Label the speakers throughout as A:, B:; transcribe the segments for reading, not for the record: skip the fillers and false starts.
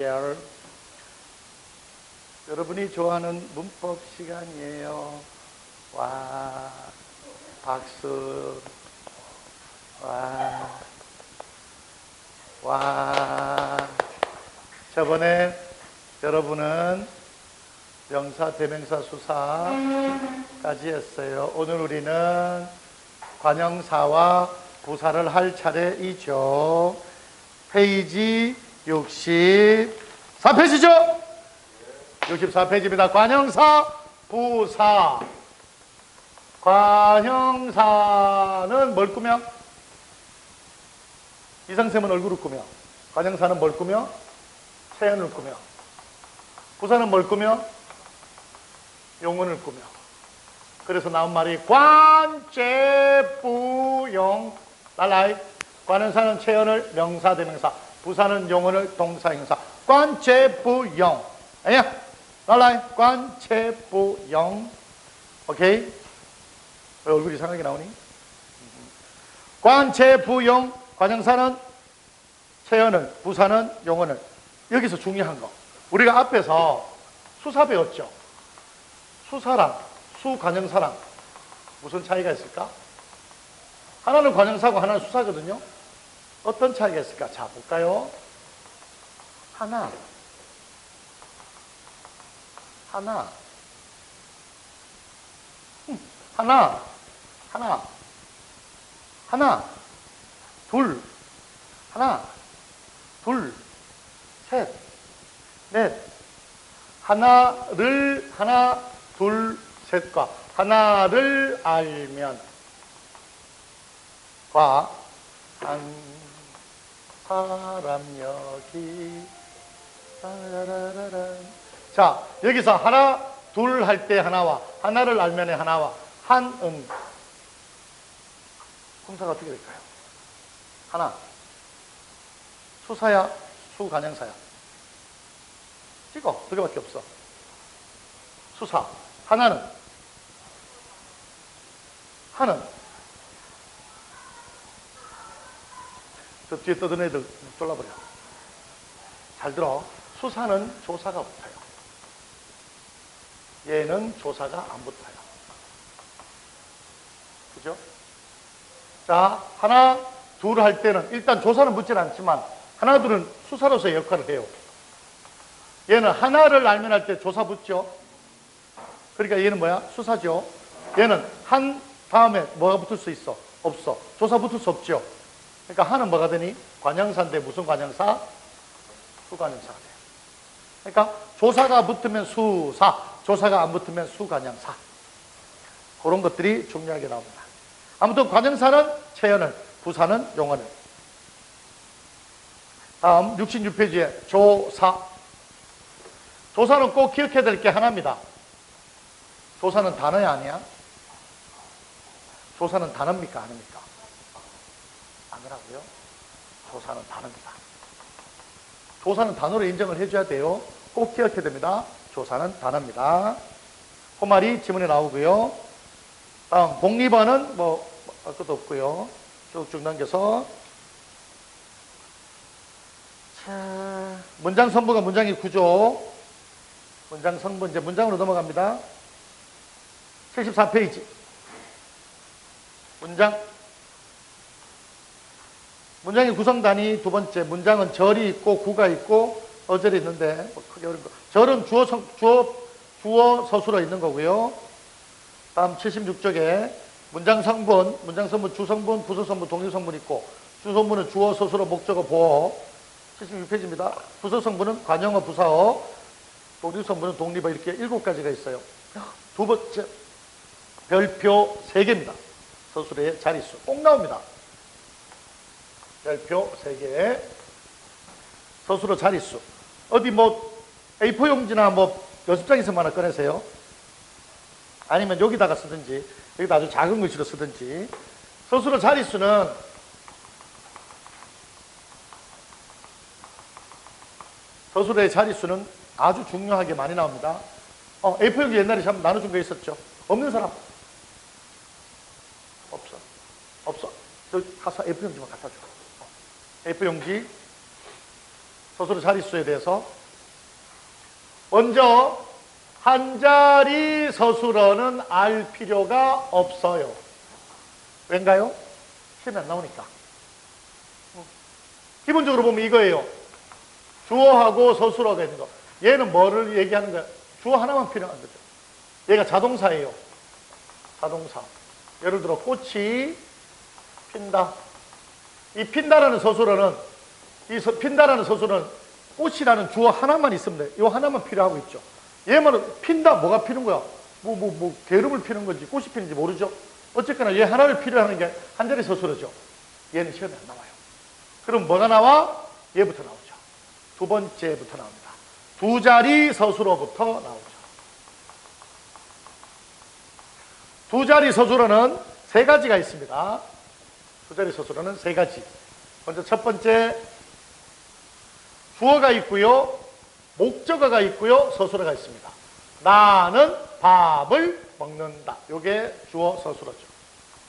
A: 계열. 여러분이 좋아하는 문법 시간이에요. 와, 박수. 와. 저번에 여러분은 명사, 대명사, 수사까지 했어요. 오늘 우리는 관형사와 부사를 할 차례이죠. 페이지 64페이지죠? 64페이지입니다. 관형사, 부사. 관형사는 뭘 꾸며? 이상쌤은 얼굴을 꾸며. 관형사는 뭘 꾸며? 체연을 꾸며. 부사는 뭘 꾸며? 용언을 꾸며. 그래서 나온 말이 관제부용. 날라이. 관형사는 체연을 명사, 대명사. 부사는 용언을 동사, 형사. 관제부용. 아니야? 날라이. 관제부용. 오케이? 왜 얼굴이 이상하게 나오니? 관제부용. 관형사는 체연을, 부사는 용언을. 여기서 중요한 거. 우리가 앞에서 수사 배웠죠? 수사랑 수관형사랑 무슨 차이가 있을까? 하나는 관형사고 하나는 수사거든요. 어떤 차이가 있을까? 자, 볼까요? 하나, 둘, 셋, 넷. 하나, 둘, 셋과 하나를 알면 과 한 사람 여기. 자, 여기서 하나, 둘 할 때 하나와 하나를 알면의 하나와 한은 품사가 어떻게 될까요? 하나. 수사야, 수관형사야? 찍어. 두 개밖에 없어. 수사. 하나는 저 뒤에 떠드는 애들 졸라버려. 잘 들어. 수사는 조사가 붙어요. 얘는 조사가 안 붙어요. 그죠? 자, 하나, 둘 할 때는 일단 조사는 붙진 않지만 하나, 둘은 수사로서의 역할을 해요. 얘는 하나를 알면 할 때 조사 붙죠? 그러니까 얘는 뭐야? 수사죠? 얘는 한 다음에 뭐가 붙을 수 있어? 없어. 조사 붙을 수 없죠? 그러니까 한은 뭐가 되니? 관형사인데 무슨 관형사? 수관형사가 돼요. 그러니까 조사가 붙으면 수사, 조사가 안 붙으면 수관형사. 그런 것들이 중요하게 나옵니다. 아무튼 관형사는 체연을, 부사는 용언을. 다음 66페이지에 조사. 조사는 꼭 기억해야 될 게 하나입니다. 조사는 단어야 아니야? 조사는 단어입니까? 아닙니까? 단어라고요? 조사는 단어입니다. 조사는 단어로 인정을 해줘야 돼요. 꼭 기억해야 됩니다. 조사는 단어입니다. 그 말이 지문에 나오고요. 다음 복리반은 뭐 할 것도 없고요. 쭉쭉 넘겨서 자, 문장 선부가 문장의 구조. 문장 성분 이제 문장으로 넘어갑니다. 74페이지. 문장의 구성단위 두 번째. 문장은 절이 있고 구가 있고 어절이 있는데 뭐 크게 어려운 거. 절은 주어 서술어 있는 거고요. 다음 76쪽에 문장 성분 주성분, 부수성분, 동의성분 있고 주성분은 주어, 서술어, 목적어, 보어. 76페이지입니다. 부수성분은 관형어, 부사어, 동의성분은 독립어 이렇게 7가지가 있어요. 두 번째 별표 3개입니다. 서술의 자릿수 꼭 나옵니다. 별표 3개. 서술어 자릿수. 어디 뭐 A4 용지나 뭐 연습장에서만 하나 꺼내세요. 아니면 여기다가 쓰든지 여기다 아주 작은 글씨로 쓰든지. 서술어 자릿수는 서술어의 자릿수는 아주 중요하게 많이 나옵니다. A4 용지 옛날에 한번 나눠준 거 있었죠? 없는 사람? 없어. 저 가서 A4 용지만 갖다 줘. A4 용지 서술어 자릿수에 대해서. 먼저 한 자리 서술어는 알 필요가 없어요. 왠가요? 시험에 안 나오니까. 기본적으로 보면 이거예요. 주어하고 서술어가 있는 거. 얘는 뭐를 얘기하는 거야? 주어 하나만 필요한 거죠. 얘가 자동사예요. 자동사. 예를 들어 꽃이 핀다. 이 핀다라는 서술어는 핀다라는 서술어는 꽃이라는 주어 하나만 있으면 돼. 이 하나만 필요하고 있죠. 얘만은 핀다. 뭐가 피는 거야? 게름을 피는 건지 꽃이 피는지 모르죠. 어쨌거나 얘 하나를 필요하는 게 한 자리 서술어죠. 얘는 시험에 안 나와요. 그럼 뭐가 나와? 얘부터 나오죠. 두 번째부터 나옵니다. 두 자리 서술어부터 나오죠. 두 자리 서술어는 세 가지가 있습니다. 두 자리 서술어는 세 가지. 먼저 첫 번째, 주어가 있고요, 목적어가 있고요, 서술어가 있습니다. 나는 밥을 먹는다. 이게 주어 서술어죠.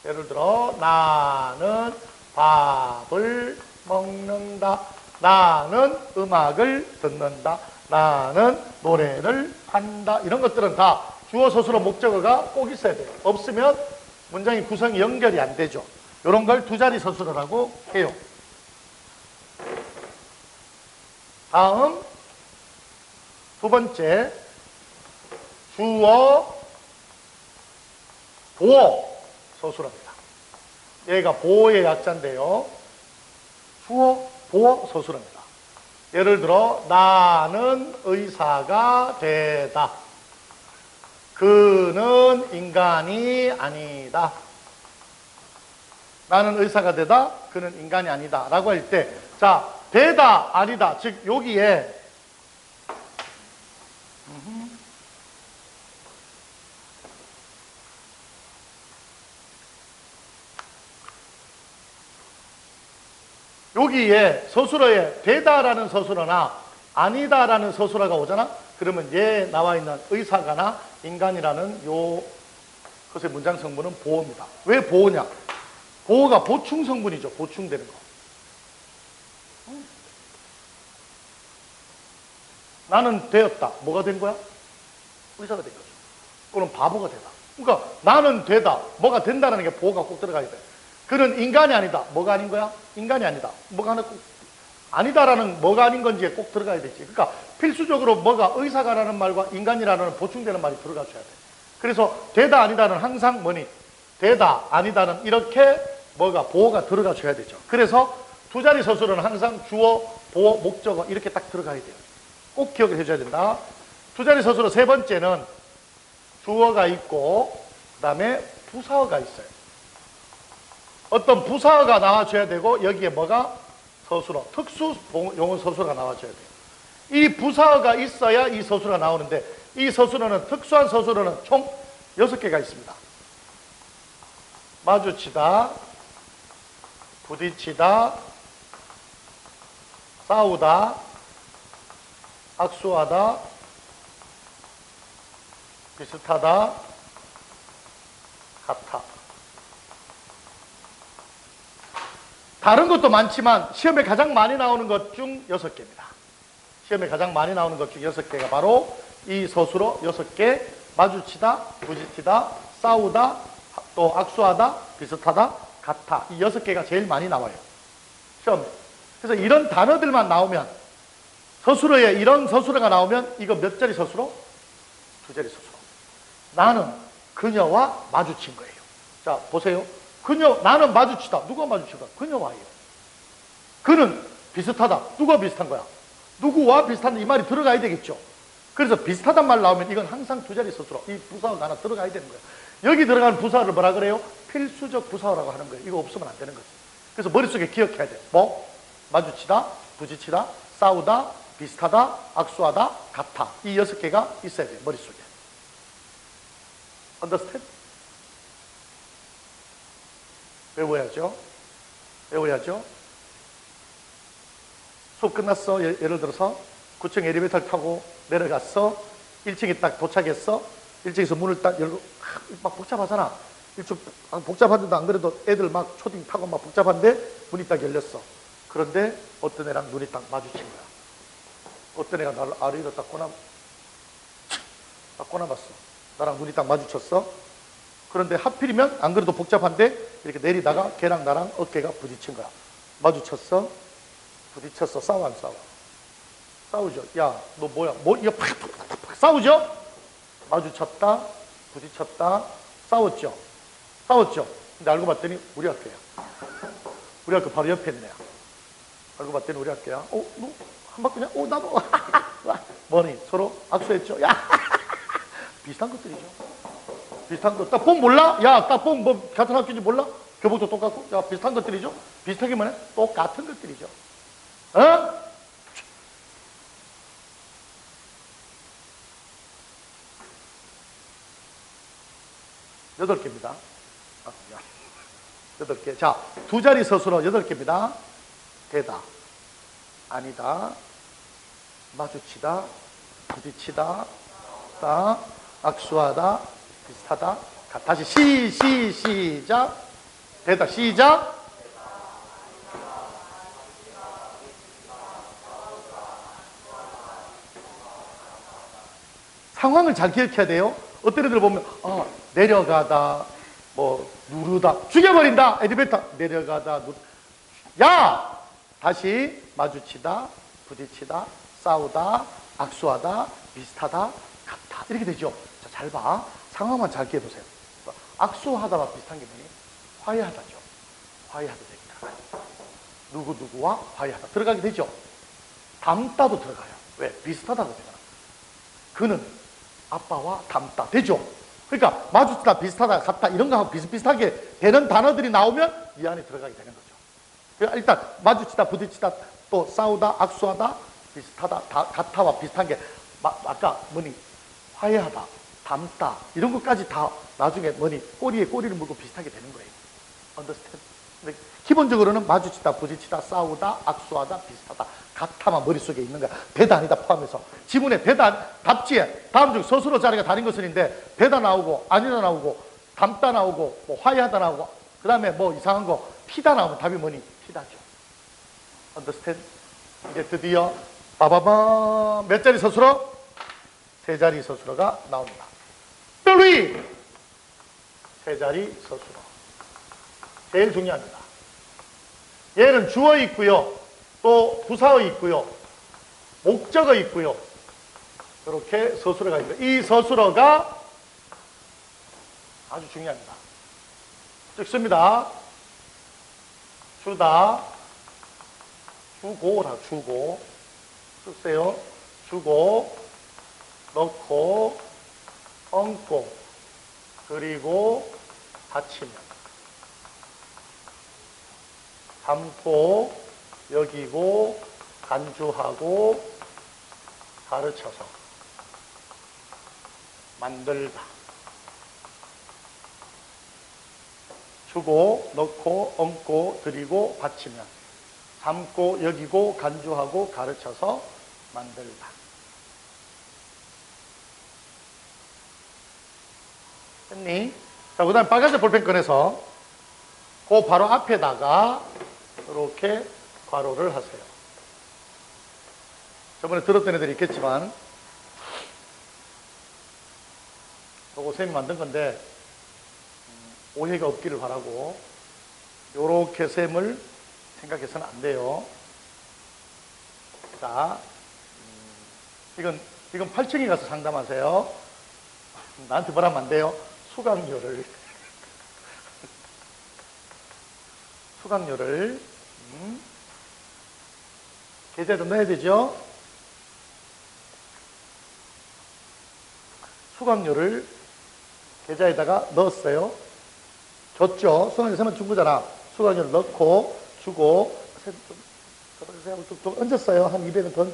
A: 예를 들어 나는 밥을 먹는다. 나는 음악을 듣는다. 나는 노래를 한다. 이런 것들은 다 주어 서술어 목적어가 꼭 있어야 돼요. 없으면 문장의 구성이 연결이 안 되죠. 이런 걸 두 자리 서술어라고 해요. 다음 두 번째, 주어 보어 서술어입니다. 얘가 보어의 약자인데요. 주어 보어 서술어입니다. 예를 들어 나는 의사가 되다. 그는 인간이 아니다. 나는 의사가 되다. 그는 인간이 아니다. 라고 할 때, 자, 되다, 아니다. 즉, 여기에 서술어에 되다라는 서술어나 아니다라는 서술어가 오잖아? 그러면 얘 나와 있는 의사가나 인간이라는 요 것의 문장 성분은 보어입니다. 왜 보어냐? 보어가 보충 성분이죠. 보충되는 거. 나는 되었다. 뭐가 된 거야? 의사가 된 거죠. 그럼 바보가 되다. 그러니까 나는 되다. 뭐가 된다는 게 보어가 꼭 들어가야 돼. 그는 인간이 아니다. 뭐가 아닌 거야? 인간이 아니다. 뭐가 하나 꼭 아니다라는 뭐가 아닌 건지에 꼭 들어가야 되지. 그러니까 필수적으로 뭐가 의사가라는 말과 인간이라는 보충되는 말이 들어가줘야 돼. 그래서 되다 아니다는 항상 뭐니? 되다 아니다는 이렇게 뭐가 보어가 들어가줘야 되죠. 그래서 두 자리 서술은 항상 주어, 보어, 목적어 이렇게 딱 들어가야 돼요. 꼭 기억을 해줘야 된다. 두 자리 서술은 세 번째는 주어가 있고 그 다음에 부사어가 있어요. 어떤 부사어가 나와줘야 되고 여기에 뭐가? 서술어, 특수 용어 서술어가 나와줘야 돼요. 이 부사어가 있어야 이 서술어가 나오는데 이 서술어는 특수한 서술어는 총 6개가 있습니다. 마주치다, 부딪히다, 싸우다, 악수하다, 비슷하다, 같아. 다른 것도 많지만 시험에 가장 많이 나오는 것 중 6개입니다. 시험에 가장 많이 나오는 것 중 6개가 바로 이 서술어 6개, 마주치다, 부딪히다, 싸우다, 또 악수하다, 비슷하다, 같아. 이 6개가 제일 많이 나와요. 시험에. 그래서 이런 단어들만 나오면 서술어에 이런 서술어가 나오면 이거 몇 자리 서술어? 두 자리 서술어. 나는 그녀와 마주친 거예요. 자, 보세요. 나는 마주치다. 누가 마주치다? 그녀와예요. 그는 비슷하다. 누가 비슷한 거야? 누구와 비슷한데 이 말이 들어가야 되겠죠. 그래서 비슷하단 말 나오면 이건 항상 두 자리 서술어. 이 부사어가 하나 들어가야 되는 거예요. 여기 들어가는 부사어를 뭐라 그래요? 필수적 부사어라고 하는 거예요. 이거 없으면 안 되는 거죠. 그래서 머릿속에 기억해야 돼. 뭐? 마주치다, 부딪히다, 싸우다, 비슷하다, 악수하다, 같아. 이 6개가 있어야 돼요. 머릿속에. Understand? 외워야죠. 외워야죠. 수업 끝났어. 예를 들어서 9층 엘리베이터를 타고 내려갔어. 1층에 딱 도착했어. 1층에서 문을 딱 열고 막 복잡하잖아. 1층 복잡한데도 안 그래도 애들 막 초딩 타고 막 복잡한데 문이 딱 열렸어. 그런데 어떤 애랑 눈이 딱 마주친 거야. 어떤 애가 나를 아래로 딱 꼬나봤어. 나랑 눈이 딱 마주쳤어. 그런데 하필이면 안 그래도 복잡한데 이렇게 내리다가 걔랑 나랑 어깨가 부딪힌 거야. 마주쳤어. 부딪혔어. 싸워 안 싸워? 싸우죠. 야, 너 뭐야? 이거 팍 싸우죠? 마주쳤다. 부딪혔다. 싸웠죠. 근데 알고 봤더니 우리 학교야. 우리 학교 바로 옆에 있는 애야. 알고 봤더니 우리 학교야. 너 한 바퀴냐? 나도. 뭐니? 서로 악수했죠? 야, 비슷한 것들이죠. 비슷한 거. 딱 보면 몰라? 야, 딱 보면 뭐 같은 학교인지 몰라? 교복도 똑같고? 야, 비슷한 것들이죠? 비슷하게 뭐냐? 똑같은 것들이죠. 어? 여덟 개입니다. 8개. 자, 두 자리 서술어 8개입니다. 되다, 아니다, 마주치다, 부딪히다, 악수하다, 비슷하다. 다시 시작. 되다, 시작. 상황을 잘 기억해야 돼요. 어떤 애들 보면 내려가다, 누르다, 죽여버린다. 엘리베이터 내려가다, 야! 다시 마주치다, 부딪히다, 싸우다, 악수하다, 비슷하다, 같다. 이렇게 되죠. 자, 잘 봐. 상황만 잘 기억해보세요. 악수하다와 비슷한 게 뭐니? 화해하다죠. 화해하다 됩니다. 누구누구와 화해하다. 들어가게 되죠. 닮다도 들어가요. 왜? 비슷하다고 되잖아. 그는 아빠와 닮다. 되죠. 그러니까 마주치다, 비슷하다, 같다 이런 거하고 비슷비슷하게 되는 단어들이 나오면 이 안에 들어가게 되는 거죠. 그러니까 일단 마주치다, 부딪히다, 또 싸우다, 악수하다, 비슷하다, 같아와 비슷한 게 아까 뭐니? 화해하다, 닮다 이런 것까지 다 나중에 뭐니? 꼬리에 꼬리를 물고 비슷하게 되는 거예요. understand? 근데 기본적으로는 마주치다, 부딪히다, 싸우다, 악수하다, 비슷하다, 같아만 머릿속에 있는 거야. 되다 아니다 포함해서. 지문에 되다, 답지에 다음 중 서술어 자리가 다른 것은인데 되다 나오고 아니다 나오고 닮다 나오고 뭐 화해하다 나오고 그 다음에 뭐 이상한 거 피다 나오면 답이 뭐니? 피다죠. understand? 이제 드디어 빠바밤 몇 자리 서술어? 3자리 서술어가 나옵니다. 뾰리 3자리 서술어. 제일 중요합니다. 얘는 주어 있고요. 또 부사어 있고요. 목적어 있고요. 이렇게 서술어가 있고요. 이 서술어가 아주 중요합니다. 찍습니다. 주다, 주고라, 주고. 쓰세요. 주고, 넣고, 얹고, 그리고 받치면. 담고, 여기고, 간주하고, 가르쳐서, 만들다. 주고, 넣고, 얹고, 드리고, 받치면. 담고, 여기고, 간주하고, 가르쳐서, 만들다. 됐니? 자, 그 다음에 빨간색 볼펜 꺼내서, 그 바로 앞에다가, 이렇게 괄호를 하세요. 저번에 들었던 애들이 있겠지만 요거 쌤이 만든 건데 오해가 없기를 바라고 요렇게 쌤을 생각해서는 안 돼요. 자, 이건 8층에 가서 상담하세요. 나한테 뭐라면 안 돼요. 수강료를 계좌에 좀 넣어야 되죠. 수강료를 계좌에다가 넣었어요. 줬죠. 수강료 세만 준 거잖아. 수강료를 넣고 주고 좀 얹었어요. 한 200원 더.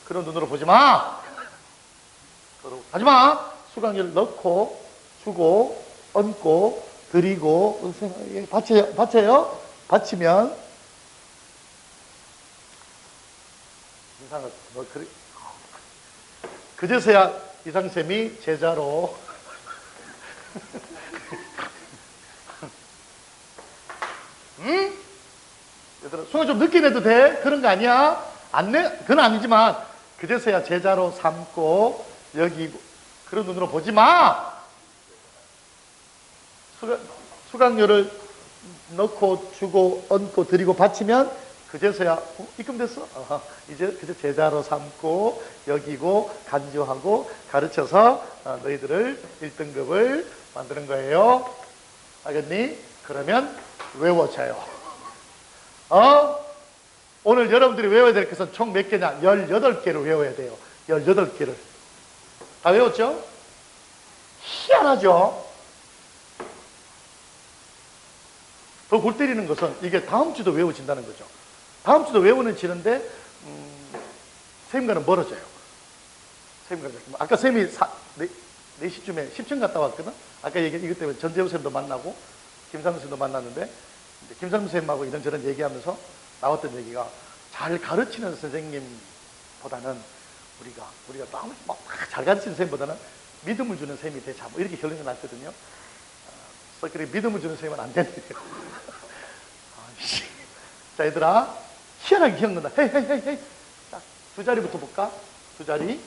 A: 그런 눈으로 보지 마. 하지 마. 수강료를 넣고 주고 얹고 드리고 받쳐요. 받치면 이상한 그제서야 이상쌤이 제자로 얘들아 수강 좀 늦게 내도 돼? 그런 거 아니야? 안 내? 그건 아니지만 그제서야 제자로 삼고 여기고. 그런 눈으로 보지 마. 수강료를 넣고 주고 얹고 드리고 바치면 그제서야 입금됐어? 이제 그저 제자로 삼고 여기고 간주하고 가르쳐서 너희들을 1등급을 만드는 거예요. 알겠니? 그러면 외워져요. 오늘 여러분들이 외워야 될 것은 총 몇 개냐? 18개를 외워야 돼요. 18개를. 다 외웠죠? 희한하죠? 더 골 때리는 것은 이게 다음 주도 외워진다는 거죠. 다음 주도 외우는 지는데 선생님과는 멀어져요. 선생님과 아까 선생님이 4시쯤에 10층 갔다 왔거든. 아까 이것 때문에 전재우 선생님도 만나고 김삼 선생님도 만났는데 이제 김삼 선생님하고 이런저런 얘기하면서 나왔던 얘기가 잘 가르치는 선생님보다는 우리가 너무 잘 가르치는 선생님보다는 믿음을 주는 선생님이 되자 뭐 이렇게 결론이 났거든요. 그래 믿음을 주는 선생님은 안 된대요. 자 얘들아 희한하게 기억난다. 헤이. 자, 두 자리부터 볼까? 두 자리.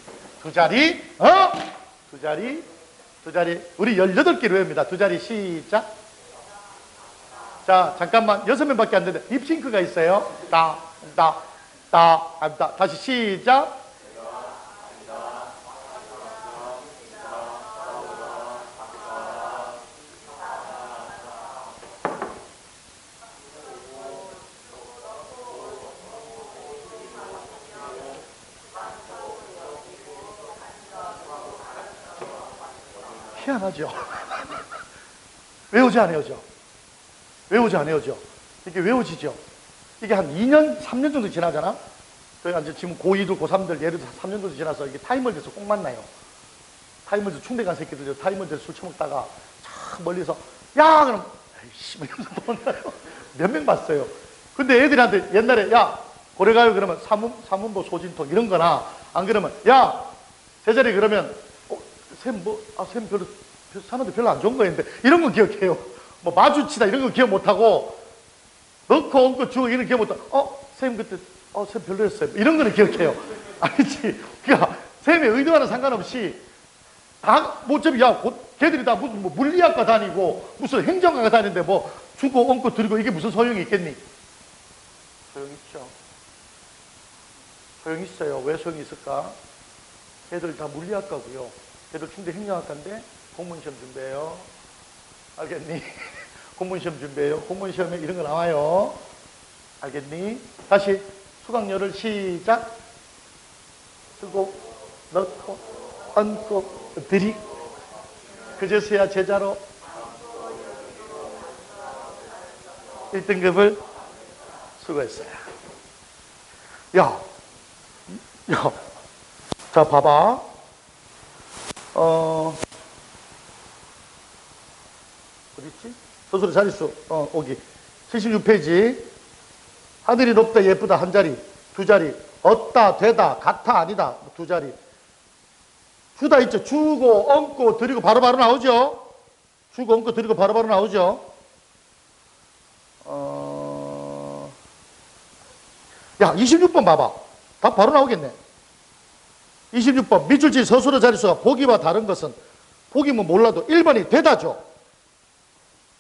A: 우리 18개로 외웁니다. 두 자리 시작. 자, 잠깐만. 6명밖에 안 되는데 립싱크가 있어요. 다시 시작. 희한하죠? 외우지 안 외우죠? 외우지 안 외우죠? 이게 외워지죠? 이게 한 2년, 3년 정도 지나잖아? 저희가 이제 지금 고2들, 고3들, 예를 들어서 3년 정도 지나서 이게 타임월드에서 꼭 만나요. 타임월드 충대 간 새끼들, 타임월드에서 술 처먹다가 참 멀리서, 야! 그럼, 에이씨, 뭐 이러면서 만나요. 몇 명 봤어요. 근데 애들한테 옛날에, 야, 고래 가요? 그러면 사문보 소진통 이런 거나, 안 그러면, 야, 제자리 그러면, 쌤 별로, 사람들 별로 안 좋은 거였는데, 이런 거 기억해요. 뭐, 마주치다, 이런 거 기억 못하고, 넣고, 얹고, 주고, 이런 거 기억 못하고, 쌤 그때, 쌤 별로였어요. 이런 거는 기억해요. 알지? 그러니까, 쌤의 의도와는 상관없이, 다, 뭐, 어차피, 야, 걔들이 다 무슨, 뭐, 물리학과 다니고, 무슨 행정학과 다니는데, 뭐, 주고, 얹고, 드리고, 이게 무슨 소용이 있겠니? 소용 있죠. 소용 있어요. 왜 소용이 있을까? 걔들 다 물리학과고요. 걔들 충대 행정학과인데 공무원 시험 준비해요. 알겠니? 공무원 시험 준비해요. 공무원 시험에 이런 거 나와요. 알겠니? 다시 수강료를 시작. 쓰고 넣고 얹고 드리. 그제서야 제자로 1등급을 수고했어요. 야, 자 봐봐. 어딨지? 서술의 자릿수, 오기. 76페이지. 하늘이 높다, 예쁘다, 한 자리, 두 자리. 얻다, 되다, 같아, 아니다, 두 자리. 주다 있죠? 주고, 얹고, 드리고, 바로바로 나오죠? 주고, 얹고, 드리고, 바로바로 나오죠? 야, 26번 봐봐. 답 바로 나오겠네. 26번 밑줄치 서술의 자릿수가 보기와 다른 것은 보기면 몰라도 1번이 되다죠.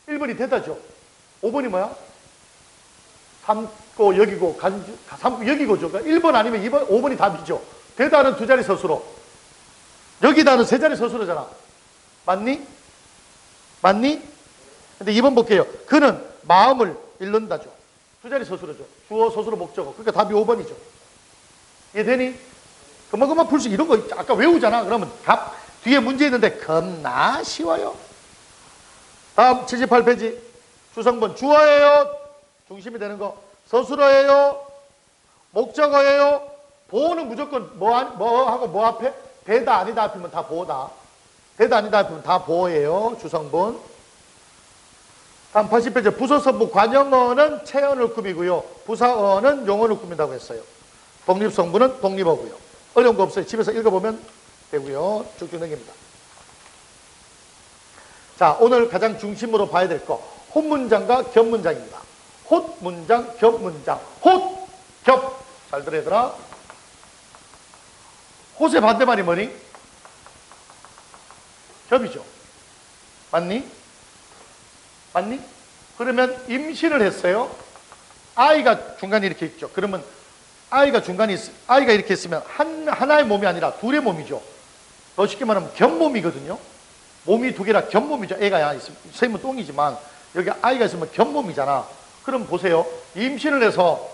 A: 1번이 되다죠. 5번이 뭐야? 삼고 여기고 간주 삼고 여기고죠. 그러니까 1번 아니면 2번, 5번이 답이죠. 되다는 두 자리 서술어. 여기다는 세 자리 서술어잖아. 맞니? 근데 2번 볼게요. 그는 마음을 잃는다죠. 두 자리 서술어죠. 주어, 서술어, 목적어. 그러니까 답이 5번이죠. 이해되니? 그만 풀수 이런 거 아까 외우잖아. 그러면 답 뒤에 문제 있는데 겁나 쉬워요. 다음 78페이지 주성분 주어예요. 중심이 되는 거. 서술어예요. 목적어예요. 보호는 무조건 뭐 하고 뭐 앞에? 되다 아니다 앞이면 다 보호다. 되다 아니다 앞이면 다 보호예요. 주성분. 다음 80페이지 부서선부 관형어는 체언을 꾸미고요. 부사어는 용언을 꾸민다고 했어요. 독립성분은 독립어고요. 어려운 거 없어요. 집에서 읽어보면 되고요. 쭉쭉 넘깁니다. 자, 오늘 가장 중심으로 봐야 될 거 혼문장과 겹문장입니다. 헛문장, 겹문장. 헛, 겹. 잘 들어 얘들아. 홑의 반대말이 뭐니? 겹이죠. 맞니? 맞니? 그러면 임신을 했어요. 아이가 중간에 이렇게 있죠. 그러면 아이가 이렇게 있으면 하나의 몸이 아니라 둘의 몸이죠. 더 쉽게 말하면 겹몸이거든요. 몸이 두 개라 겹몸이죠. 애가 있으면, 셈은 똥이지만 여기 아이가 있으면 겹몸이잖아. 그럼 보세요. 임신을 해서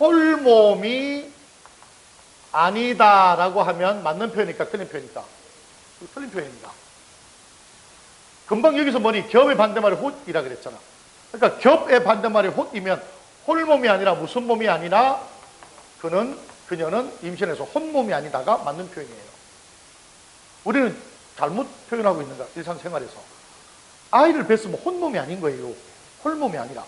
A: 홀몸이 아니다라고 하면 맞는 표현일까? 틀린 표현일까? 틀린 표현입니다. 금방 여기서 뭐니? 겹의 반대말이 홑이라 그랬잖아. 그러니까 겹의 반대말이 홑이면 홀몸이 아니라 무슨 몸이 아니라 그녀는 임신해서 혼몸이 아니다가 맞는 표현이에요. 우리는 잘못 표현하고 있는 거야. 일상생활에서. 아이를 뵀으면 혼몸이 아닌 거예요. 홀몸이 아니라.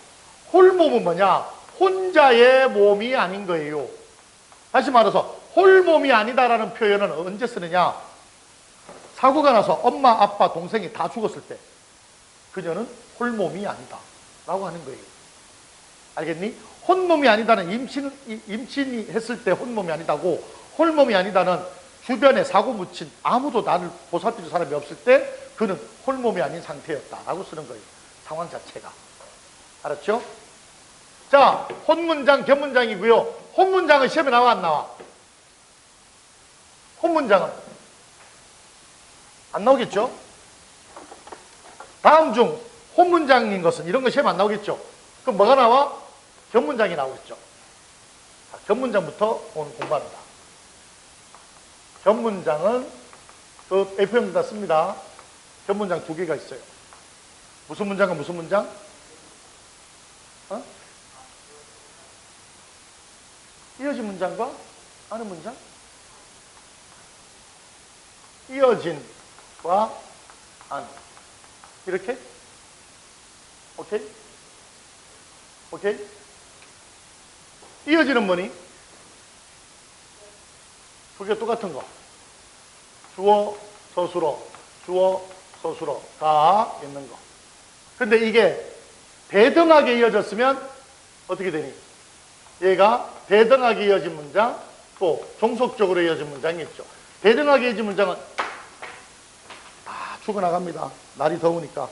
A: 홀몸은 뭐냐? 혼자의 몸이 아닌 거예요. 다시 말해서 홀몸이 아니다라는 표현은 언제 쓰느냐? 사고가 나서 엄마, 아빠, 동생이 다 죽었을 때 그녀는 홀몸이 아니다 라고 하는 거예요. 알겠니? 혼몸이 아니다는 임신이 했을 때 혼몸이 아니다고, 홀몸이 아니다는 주변에 사고 묻힌 아무도 나를 보살펴줄 사람이 없을 때 그는 홀몸이 아닌 상태였다라고 쓰는 거예요. 상황 자체가. 알았죠? 자, 혼문장, 겹문장이고요. 혼문장은 시험에 나와 안 나와? 혼문장은 안 나오겠죠? 다음 중 혼문장인 것은 이런 거 시험 안 나오겠죠? 그럼 뭐가 나와? 겹문장이 나오겠죠. 자, 겹문장부터 오늘 공부합니다. 겹문장은 그 A4용지다 씁니다. 겹문장 두 개가 있어요. 무슨 문장과 무슨 문장? 이어진 문장과 아는 문장? 이어진과 아는. 이렇게? 오케이? 오케이? 이어지는 뭐니? 두 개 똑같은 거. 주어, 서술어, 주어, 서술어가 있는 거. 근데 이게 대등하게 이어졌으면 어떻게 되니? 얘가 대등하게 이어진 문장, 또 종속적으로 이어진 문장이 있죠. 대등하게 이어진 문장은 다 죽어나갑니다. 날이 더우니까.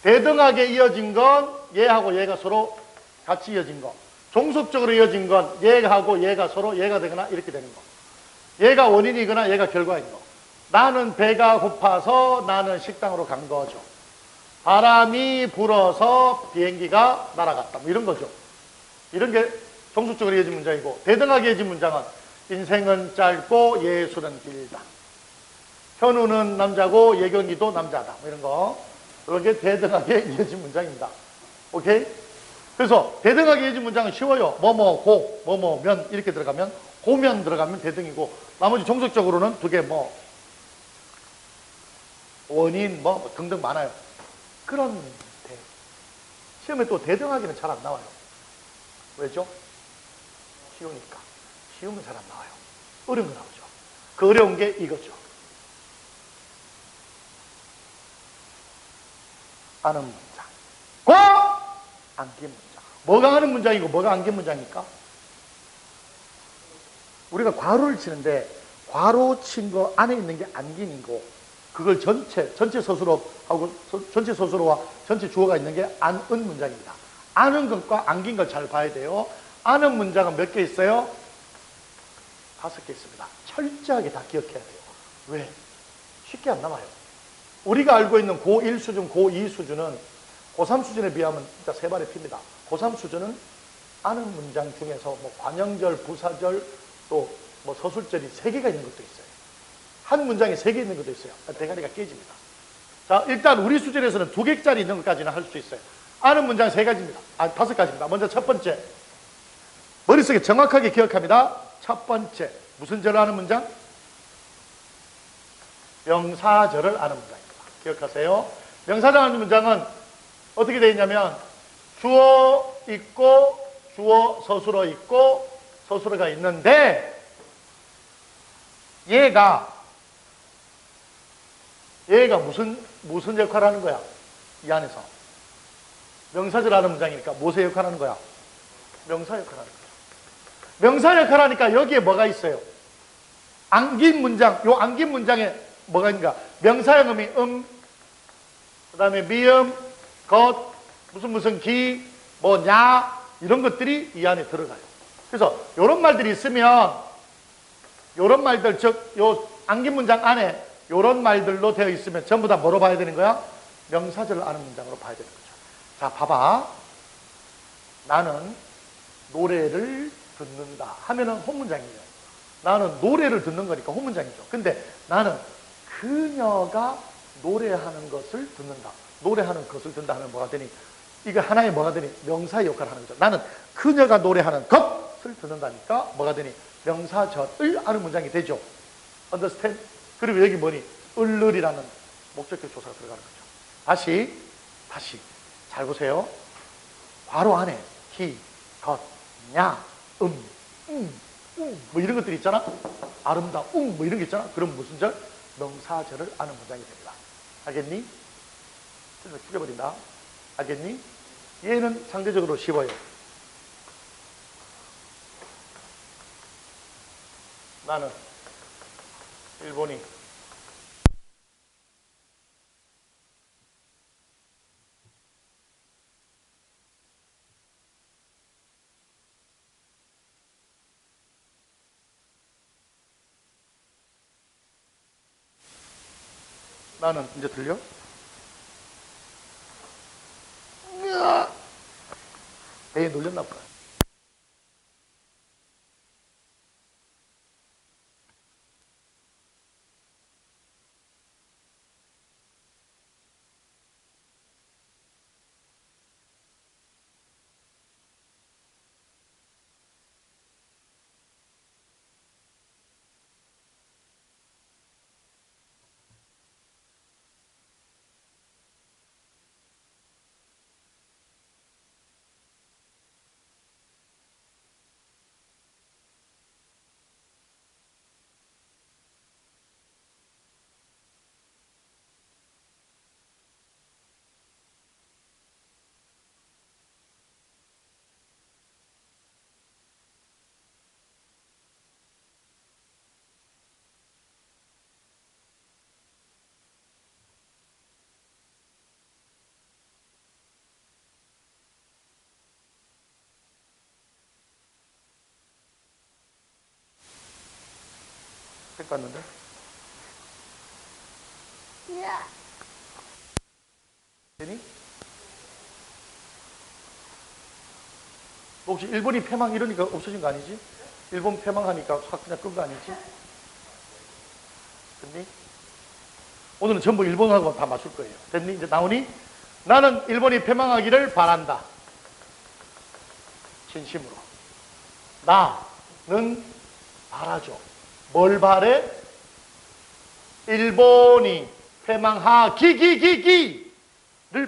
A: 대등하게 이어진 건 얘하고 얘가 서로 같이 이어진 거. 종속적으로 이어진 건 얘하고 얘가 서로 얘가 되거나 이렇게 되는 거. 얘가 원인이거나 얘가 결과인 거. 나는 배가 고파서 나는 식당으로 간 거죠. 바람이 불어서 비행기가 날아갔다. 뭐 이런 거죠. 이런 게 종속적으로 이어진 문장이고, 대등하게 이어진 문장은 인생은 짧고 예술은 길다. 현우는 남자고 예경이도 남자다. 뭐 이런 거. 그런 게 대등하게 이어진 문장입니다. 오케이? 그래서 대등하게 이어진 문장은 쉬워요. 뭐뭐 고, 뭐뭐 면 이렇게 들어가면, 고면 들어가면 대등이고, 나머지 종속적으로는 두 개 뭐 원인 뭐 등등 많아요. 그런데 시험에 또 대등하게는 잘 안 나와요. 왜죠? 쉬우니까. 쉬우면 잘 안 나와요. 어려운 거 나오죠. 그 어려운 게 이거죠. 아는 문장. 과 안긴 문장. 뭐가 아는 문장이고 뭐가 안긴 문장입니까? 우리가 괄호를 치는데 괄호 친 거 안에 있는 게 안긴이고, 그걸 전체 서술어하고 전체 서술어와 전체 주어가 있는 게 안은 문장입니다. 아는 것과 안긴 걸 잘 봐야 돼요. 아는 문장은 몇 개 있어요? 5개 있습니다. 철저하게 다 기억해야 돼요. 왜? 쉽게 안 남아요. 우리가 알고 있는 고1 수준, 고2 수준은 고3 수준에 비하면 진짜 세 발의 피입니다. 고3 수준은 아는 문장 중에서 뭐 관형절, 부사절, 또 뭐 서술절이 3개가 있는 것도 있어요. 한 문장에 3개 있는 것도 있어요. 대가리가 깨집니다. 자, 일단 우리 수준에서는 2개짜리 있는 것까지는 할 수 있어요. 아는 문장 3가지입니다. 5가지입니다. 먼저 첫 번째. 머릿속에 정확하게 기억합니다. 첫 번째. 무슨 절을 아는 문장? 명사절을 아는 문장입니다. 기억하세요. 명사절 아는 문장은 어떻게 되어 있냐면 주어 있고 주어 서술어 있고 서술어가 있는데, 얘가 무슨 역할을 하는 거야? 이 안에서. 명사절 하는 문장이니까 무엇의 역할을 하는 거야? 명사 역할을 하는 거야. 명사 역할을 하니까 여기에 뭐가 있어요? 안긴 문장, 요 안긴 문장에 뭐가 있는가? 명사형 의미 그 다음에 미음, 것, 무슨 기, 냐 이런 것들이 이 안에 들어가요. 그래서 요런 말들이 있으면 요런 말들, 즉 요 안긴 문장 안에 요런 말들로 되어 있으면 전부 다 뭐로 봐야 되는 거야? 명사절을 아는 문장으로 봐야 되는 거죠. 자, 봐봐. 나는 노래를 듣는다 하면은 혼문장이에요. 나는 노래를 듣는 거니까 혼문장이죠. 근데 나는 그녀가 노래하는 것을 듣는다. 노래하는 것을 듣는다 하면 뭐가 되니? 이거 하나의 뭐가 되니? 명사의 역할을 하는 거죠. 나는 그녀가 노래하는 것을 듣는다니까 뭐가 되니? 명사절을 아는 문장이 되죠. Understand? 그리고 여기 뭐니? 을을이라는 목적격 조사가 들어가는 거죠. 다시 잘 보세요. 괄호 안에 기, 것, 냐, 뭐 이런 것들이 있잖아. 아름다움 뭐 이런 게 있잖아. 그럼 무슨 절? 명사절을 아는 문장이 됩니다. 알겠니? 그래서 죽여버린다. 알겠니? 얘는 상대적으로 쉬워요. 나는 일본이 나는 이제 들려? 배에 놀렸나 보다. 색 봤는데? 되니? 너 혹시 일본이 패망 이러니까 없어진 거 아니지? 일본 패망하니까 확 그냥 끈 거 아니지? 됐니? 오늘은 전부 일본하고 다 맞출 거예요. 됐니? 이제 나오니? 나는 일본이 패망하기를 바란다. 진심으로. 나는 바라죠. 뭘 바래? 일본이 패망하기를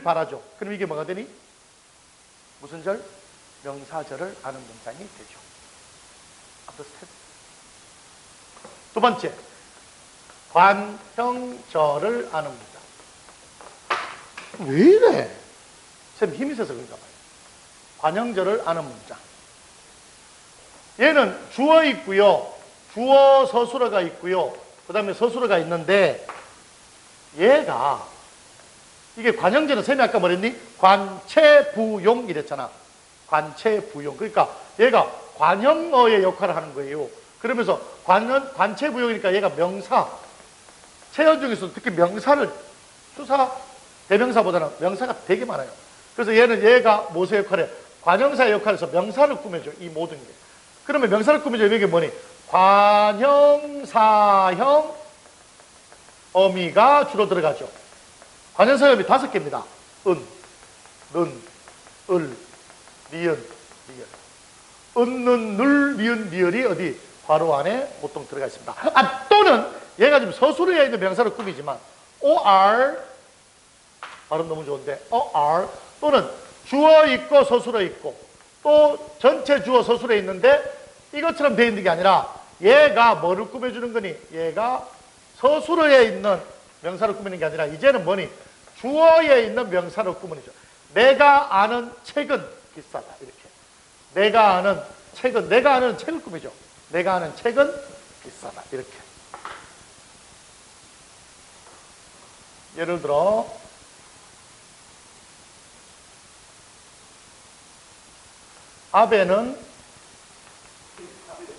A: 바라죠. 그럼 이게 뭐가 되니? 무슨 절? 명사절을 아는 문장이 되죠. 두 번째, 관형절을 아는 문장. 왜 이래? 쌤 힘이 세서 그런가 봐요. 관형절을 아는 문장. 얘는 주어 있고요. 주어 서술어가 있고요. 그 다음에 서술어가 있는데 얘가 이게 관형절은 쌤이 아까 뭐랬니? 관체부용 이랬잖아. 관체부용. 그러니까 얘가 관형어의 역할을 하는 거예요. 그러면서 관체부용이니까 얘가 명사. 체어 중에서 특히 명사를 수사, 대명사보다는 명사가 되게 많아요. 그래서 얘가 무엇의 역할을 해? 관형사의 역할에서 명사를 꾸며줘. 이 모든 게. 그러면 명사를 꾸며줘. 이게 뭐니? 관형사형 어미가 주로 들어가죠. 관형사형 어미 5개입니다. 은, 는, 을, 니은, 리을. 은, 늘, 니은, 리을이 어디? 괄호 안에 보통 들어가 있습니다. 또는 얘가 지금 서술어에 있는 명사를 꾸미지만 or 발음 너무 좋은데 or 또는 주어 있고 서술어 있고 또 전체 주어 서술어 있는데 이것처럼 되어 있는 게 아니라 얘가 뭐를 꾸며주는 거니? 얘가 서술어에 있는 명사를 꾸미는 게 아니라 이제는 뭐니? 주어에 있는 명사를 꾸미죠. 내가 아는 책은 비싸다. 이렇게. 내가 아는 책을 꾸미죠. 내가 아는 책은 비싸다. 이렇게. 예를 들어 아베는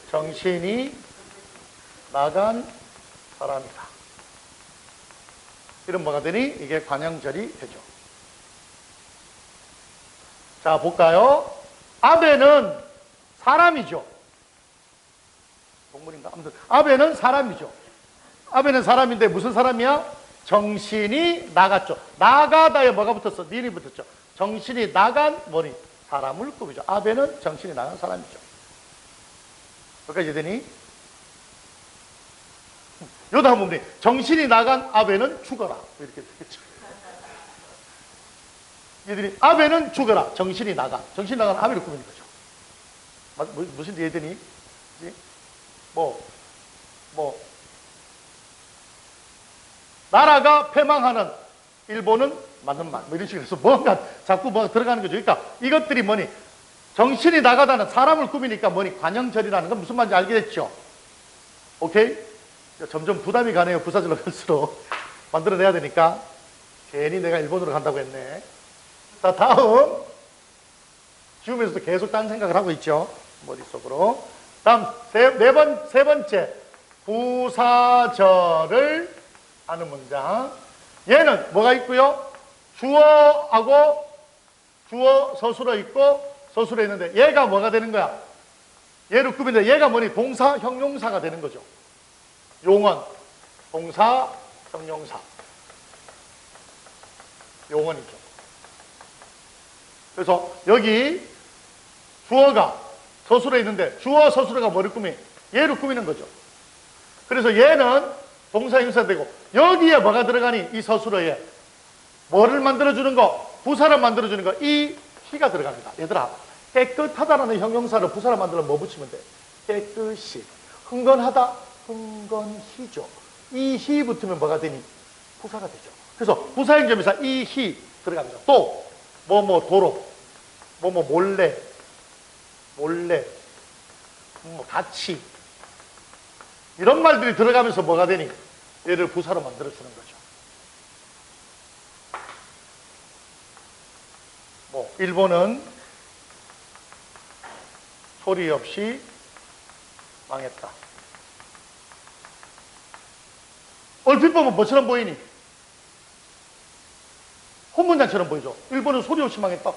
A: 정신이 나간 사람이다. 이런 뭐가 되니? 이게 관형절이 되죠. 자, 볼까요? 아베는 사람이죠. 동물인가? 아무튼 아베는 사람이죠. 아베는 사람인데 무슨 사람이야? 정신이 나갔죠. 나가다에 뭐가 붙었어? 니이 붙었죠. 정신이 나간 뭐니? 사람을 꾸미죠. 아베는 정신이 나간 사람이죠. 여기까지 되니? 요 다음 부분이 정신이 나간 아베는 죽어라. 이렇게 되겠죠. 얘들이 아베는 죽어라. 정신이 나간 아베를 꾸미는 거죠. 무슨 얘들이? 나라가 패망하는 일본은 맞는 말. 이런 식으로 해서 뭔가 자꾸 뭐가 들어가는 거죠. 그러니까 이것들이 뭐니? 정신이 나가다는 사람을 꾸미니까 뭐니? 관형절이라는 건 무슨 말인지 알게 됐죠? 오케이? 점점 부담이 가네요. 부사절로 갈수록. 만들어내야 되니까. 괜히 내가 일본으로 간다고 했네. 자, 다음. 지우면서도 계속 딴 생각을 하고 있죠. 머릿속으로. 다음, 세 번째. 부사절을 하는 문장. 얘는 뭐가 있고요? 주어하고 주어 서술어 있고 서술어 있는데 얘가 뭐가 되는 거야? 얘를 꾸미는데 얘가 뭐니? 동사, 형용사가 되는 거죠. 용언, 동사, 형용사. 용언이죠. 그래서 여기 주어가 서술어에 있는데 주어 서술어가 뭐를 꾸미? 얘를 꾸미는 거죠. 그래서 얘는 동사 형용사 되고 여기에 뭐가 들어가니? 이 서술어에 뭐를 만들어주는 거? 부사를 만들어주는 거. 이 희가 들어갑니다. 얘들아, 깨끗하다라는 형용사를 부사를 만들면 뭐 붙이면 돼? 깨끗이. 흥건하다? 흥건히죠. 이 희 붙으면 뭐가 되니? 부사가 되죠. 그래서 부사형점에서 이 희 들어갑니다. 또 도로, 몰래, 같이 이런 말들이 들어가면서 뭐가 되니? 얘를 부사로 만들어주는 거죠. 일본은 소리 없이 망했다. 얼핏 보면 뭐처럼 보이니? 혼문장처럼 보이죠. 일본은 소리 없이 망했다.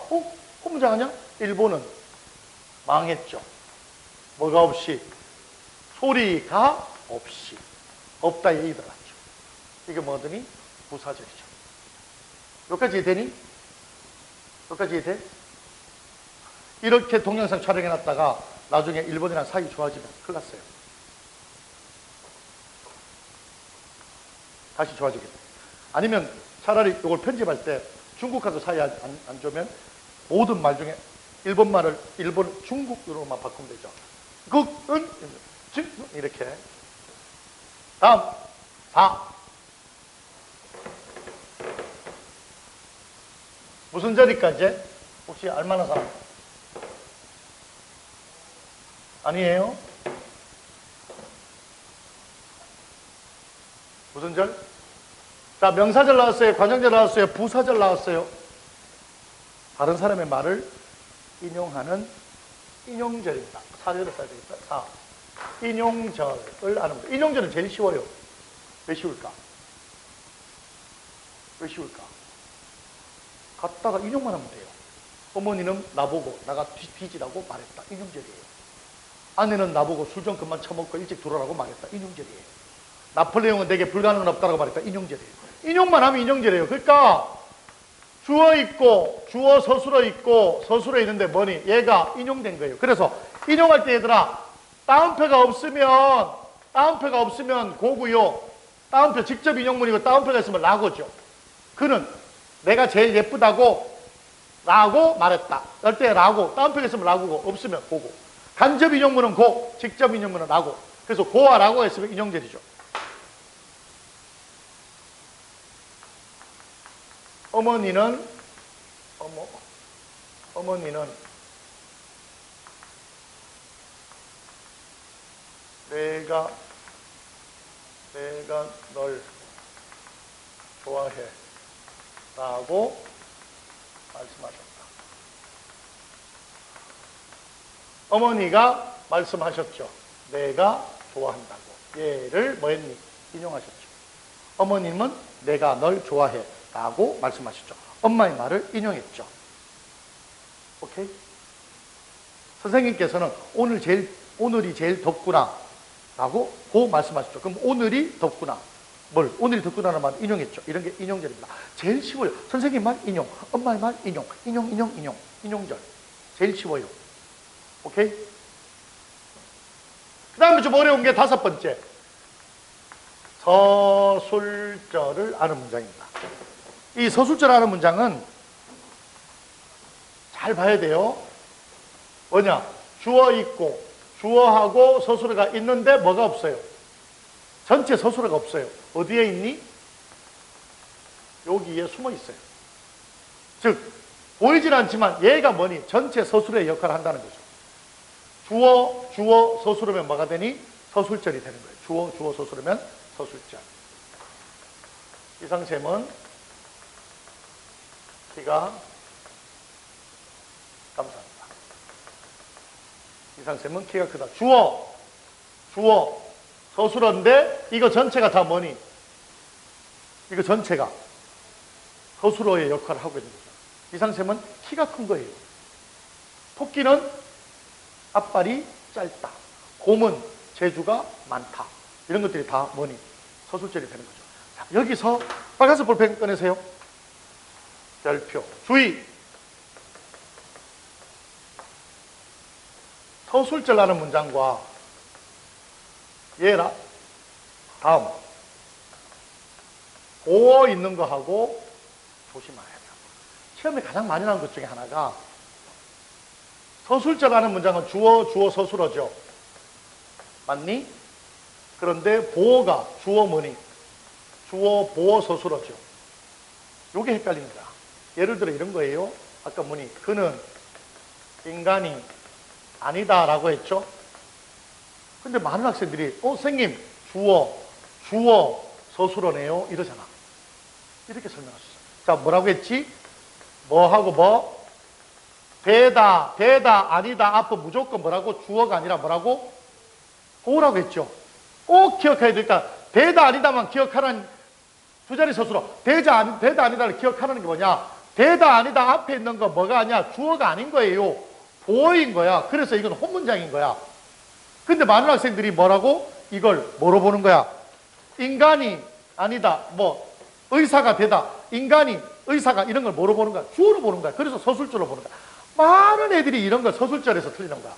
A: 혼문장 아니야? 일본은 망했죠. 뭐가 없이? 소리가 없이. 없다 얘기 들어갔죠. 이게 뭐더니? 부사절이죠. 여기까지 이해되니? 여기까지 이해돼? 이렇게 동영상 촬영해놨다가 나중에 일본이랑 사이 좋아지면 큰일 났어요. 다시 좋아지겠네. 아니면 차라리 이걸 편집할 때 중국하고 사이 안 좋으면 모든 말 중에 일본말을 중국으로만 바꾸면 되죠. 극은 이렇게. 다음 4. 무슨 절일까지? 혹시 알만한 사람? 아니에요? 무슨 절? 자, 명사절 나왔어요? 관형절 나왔어요? 부사절 나왔어요? 다른 사람의 말을 인용하는 인용절입니다. 사절을 써야 되겠다. 4. 인용절을 아는 거예요. 인용절은 제일 쉬워요. 왜 쉬울까? 왜 쉬울까? 갖다가 인용만 하면 돼요. 어머니는 나보고 나가 뒤지라고 말했다. 인용절이에요. 아내는 나보고 술 좀 그만 처먹고 일찍 들어오라고 말했다. 인용절이에요. 나폴레옹은 내게 불가능은 없다라고 말했다. 인용절이에요. 인용만 하면 인용절이에요. 그러니까 주어 있고 주어 서술어 있고 서술어 있는데 뭐니? 얘가 인용된 거예요. 그래서 인용할 때 얘들아 따옴표가 없으면 고고요. 따옴표 직접 인용문이고 따옴표가 있으면 라고죠. 그는 내가 제일 예쁘다고 라고 말했다. 할 때 라고 따옴표가 있으면 라고고 없으면 고고. 간접 인용문은 고, 직접 인용문은 라고. 그래서 고와 라고가 있으면 인용절이죠. 어머니는 내가 널 좋아해 라고 말씀하셨다. 어머니가 말씀하셨죠. 내가 좋아한다고. 얘를 뭐 했니? 인용하셨죠. 어머님은 내가 널 좋아해 라고 말씀하셨죠. 엄마의 말을 인용했죠. 오케이? 선생님께서는 오늘이 제일 덥구나 라고 고 말씀하셨죠. 그럼 오늘이 덥구나. 오늘이 덥구나라는 말 인용했죠. 이런 게 인용절입니다. 제일 쉬워요. 선생님 말 인용, 엄마의 말 인용, 인용절. 제일 쉬워요. 오케이? 그 다음에 좀 어려운 게 5번째. 서술절을 아는 문장입니다. 이 서술절 아는 문장은 잘 봐야 돼요. 뭐냐? 주어 있고 주어하고 서술어가 있는데 뭐가 없어요? 전체 서술어가 없어요. 어디에 있니? 여기에 숨어 있어요. 즉 보이질 않지만 얘가 뭐니? 전체 서술어의 역할을 한다는 거죠. 주어, 서술어면 뭐가 되니? 서술절이 되는 거예요. 주어, 서술어면 서술절. 이상쌤은 키가 감사합니다. 이상쌤은 키가 크다. 주어, 서술어인데 이거 전체가 다 뭐니? 이거 전체가 서술어의 역할을 하고 있는 거죠. 이상쌤은 키가 큰 거예요. 토끼는 앞발이 짧다. 곰은 재주가 많다. 이런 것들이 다 뭐니? 서술절이 되는 거죠. 자, 여기서 빨간색 볼펜 꺼내세요. 별표. 주의! 서술절 하는 문장과 얘라 다음 보어 있는 거하고 조심해야 돼요. 시험에 가장 많이 나오는 것 중에 하나가 서술절 하는 문장은 주어, 서술어죠. 맞니? 그런데 보어가 주어 뭐니? 주어, 보어, 서술어죠. 요게 헷갈립니다. 예를 들어 이런 거예요. 아까 뭐니? 그는 인간이 아니다라고 했죠. 근데 많은 학생들이 선생님 주어, 서술어네요 이러잖아. 이렇게 설명하셨어요. 자, 뭐라고 했지? 뭐하고 뭐? 되다, 아니다, 앞은 무조건 뭐라고? 주어가 아니라 뭐라고? 보라고 했죠. 꼭 기억해야 되니까 되다, 아니다만 기억하라는 두 자리 서술어. 되다, 아니다를 기억하라는 게 뭐냐? 되다, 아니다 앞에 있는 거 뭐가 아니야? 주어가 아닌 거예요. 보어인 거야. 그래서 이건 혼문장인 거야. 근데 많은 학생들이 뭐라고? 이걸 뭐로 보는 거야? 인간이 아니다, 의사가 되다, 인간이, 의사가 이런 걸 뭐로 보는 거야? 주어로 보는 거야. 그래서 서술절로 보는 거야. 많은 애들이 이런 걸 서술절에서 틀리는 거야.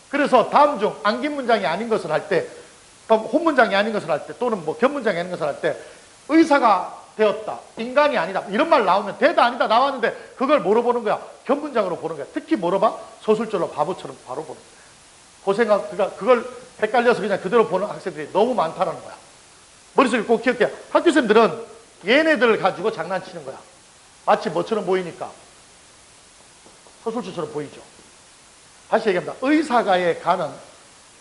A: 그래서 다음 중 안긴 문장이 아닌 것을 할 때, 혼문장이 아닌 것을 할 때, 또는 견문장이 아닌 것을 할 때, 의사가 되었다, 인간이 아니다, 이런 말 나오면 되다, 아니다 나왔는데 그걸 뭐로 보는 거야? 견문장으로 보는 거야. 특히 뭐로 봐? 서술절로 바보처럼 바로 보는 거야. 그걸 헷갈려서 그냥 그대로 보는 학생들이 너무 많다는 거야. 머릿속에 꼭 기억해. 학교생들은 얘네들을 가지고 장난치는 거야. 마치 뭐처럼 보이니까? 서술절처럼 보이죠. 다시 얘기합니다. 의사가의 가는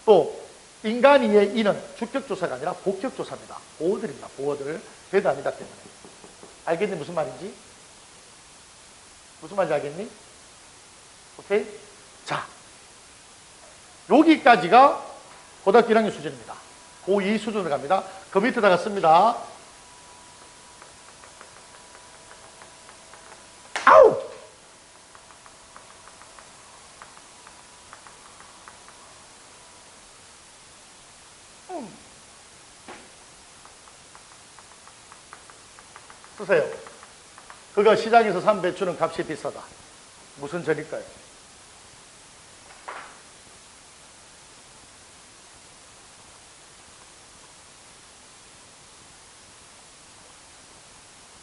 A: 또 인간이의 이는 주격조사가 아니라 복격조사입니다. 보어들입니다. 보어들. 되다 아니다 때문에. 알겠니? 무슨 말인지? 무슨 말인지 알겠니? 오케이? 자, 여기까지가 고등학교 1학년 수준입니다. 고2 수준으로 갑니다. 그 밑에다가 씁니다. 아우! 쓰세요. 그가 시장에서 산 배추는 값이 비싸다. 무슨 절일까요?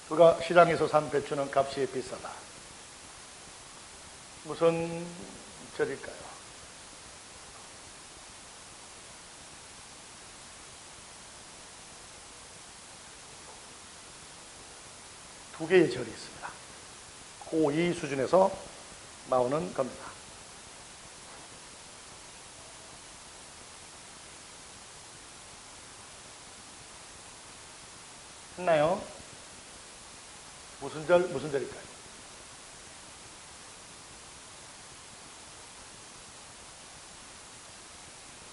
A: 그가 시장에서 산 배추는 값이 비싸다. 무슨 절일까요? 두 개의 절이 있습니다. 고2 수준에서 나오는 겁니다. 했나요? 무슨 절, 무슨 절일까요?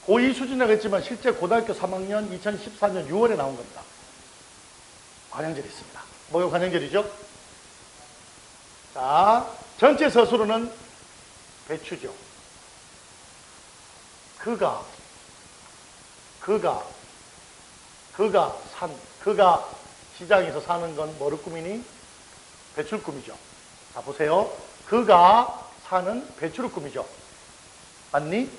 A: 고2 수준이라고 했지만 실제 고등학교 3학년 2014년 6월에 나온 겁니다. 관형절이 있습니다. 뭐가 관형절이죠? 자, 전체 서술어는 배추죠. 그가 시장에서 사는 건 뭐를 꾸미니? 배추를 꾸미죠. 자, 보세요. 그가 사는 배추를 꾸미죠. 맞니?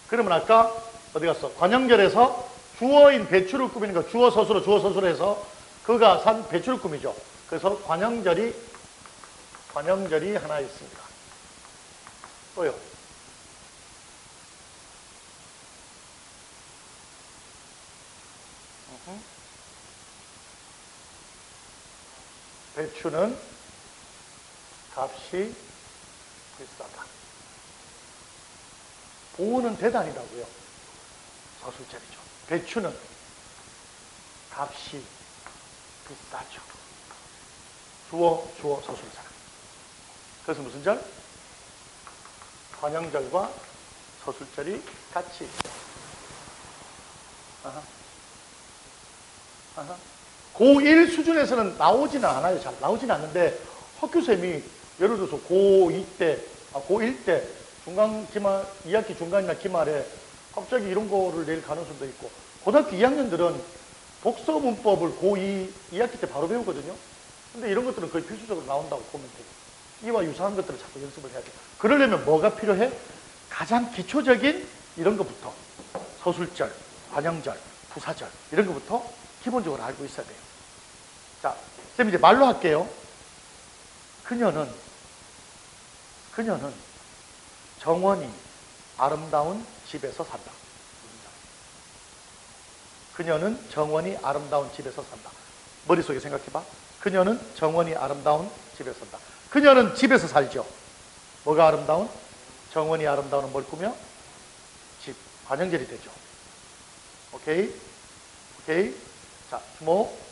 A: 그러면 아까 어디 갔어? 관형절에서 주어인 배추를 꾸미는 거, 주어 서술어 해서 그가 산 배추를 꾸미죠. 그래서 관형절이 하나 있습니다. 또요. 배추는 값이 비싸다. 보호는 대단이라고요. 서술절이죠. 배추는 값이 비싸죠. 주어 서술절. 그래서 무슨 절? 관형절과 서술절이 같이 있죠. 고1 수준에서는 나오지는 않아요. 잘 나오지는 않는데 학교쌤이 예를 들어서 고1 때 중간 기말 2학기 중간이나 기말에 갑자기 이런 거를 낼 가능성도 있고, 고등학교 2학년들은 독서 문법을 고2 2학기 때 바로 배우거든요. 근데 이런 것들은 거의 필수적으로 나온다고 보면 돼요. 이와 유사한 것들을 자꾸 연습을 해야 돼요. 그러려면 뭐가 필요해? 가장 기초적인 이런 것부터 서술절, 관형절, 부사절 이런 것부터 기본적으로 알고 있어야 돼요. 자, 쌤 이제 말로 할게요. 그녀는 정원이 아름다운 집에서 산다. 그녀는 정원이 아름다운 집에서 산다. 머릿속에 생각해봐. 그녀는 정원이 아름다운 집에서 산다. 그녀는 집에서 살죠. 뭐가 아름다운? 정원이 아름다운 뭘 꾸며? 집. 관형절이 되죠. 오케이? 자, 주목.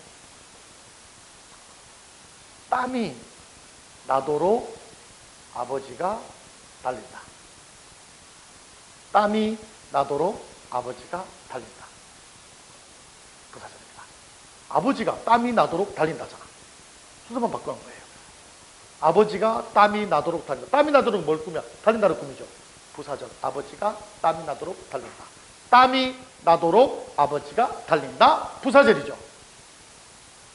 A: 땀이 나도록 아버지가 달린다. 땀이 나도록 아버지가 달린다. 부사절입니다. 아버지가 땀이 나도록 달린다잖아. 순서만 바꾸는 거예요. 아버지가 땀이 나도록 달린다. 땀이 나도록 뭘 꾸며? 달린다를 꾸미죠. 부사절. 아버지가 땀이 나도록 달린다. 땀이 나도록 아버지가 달린다. 부사절이죠.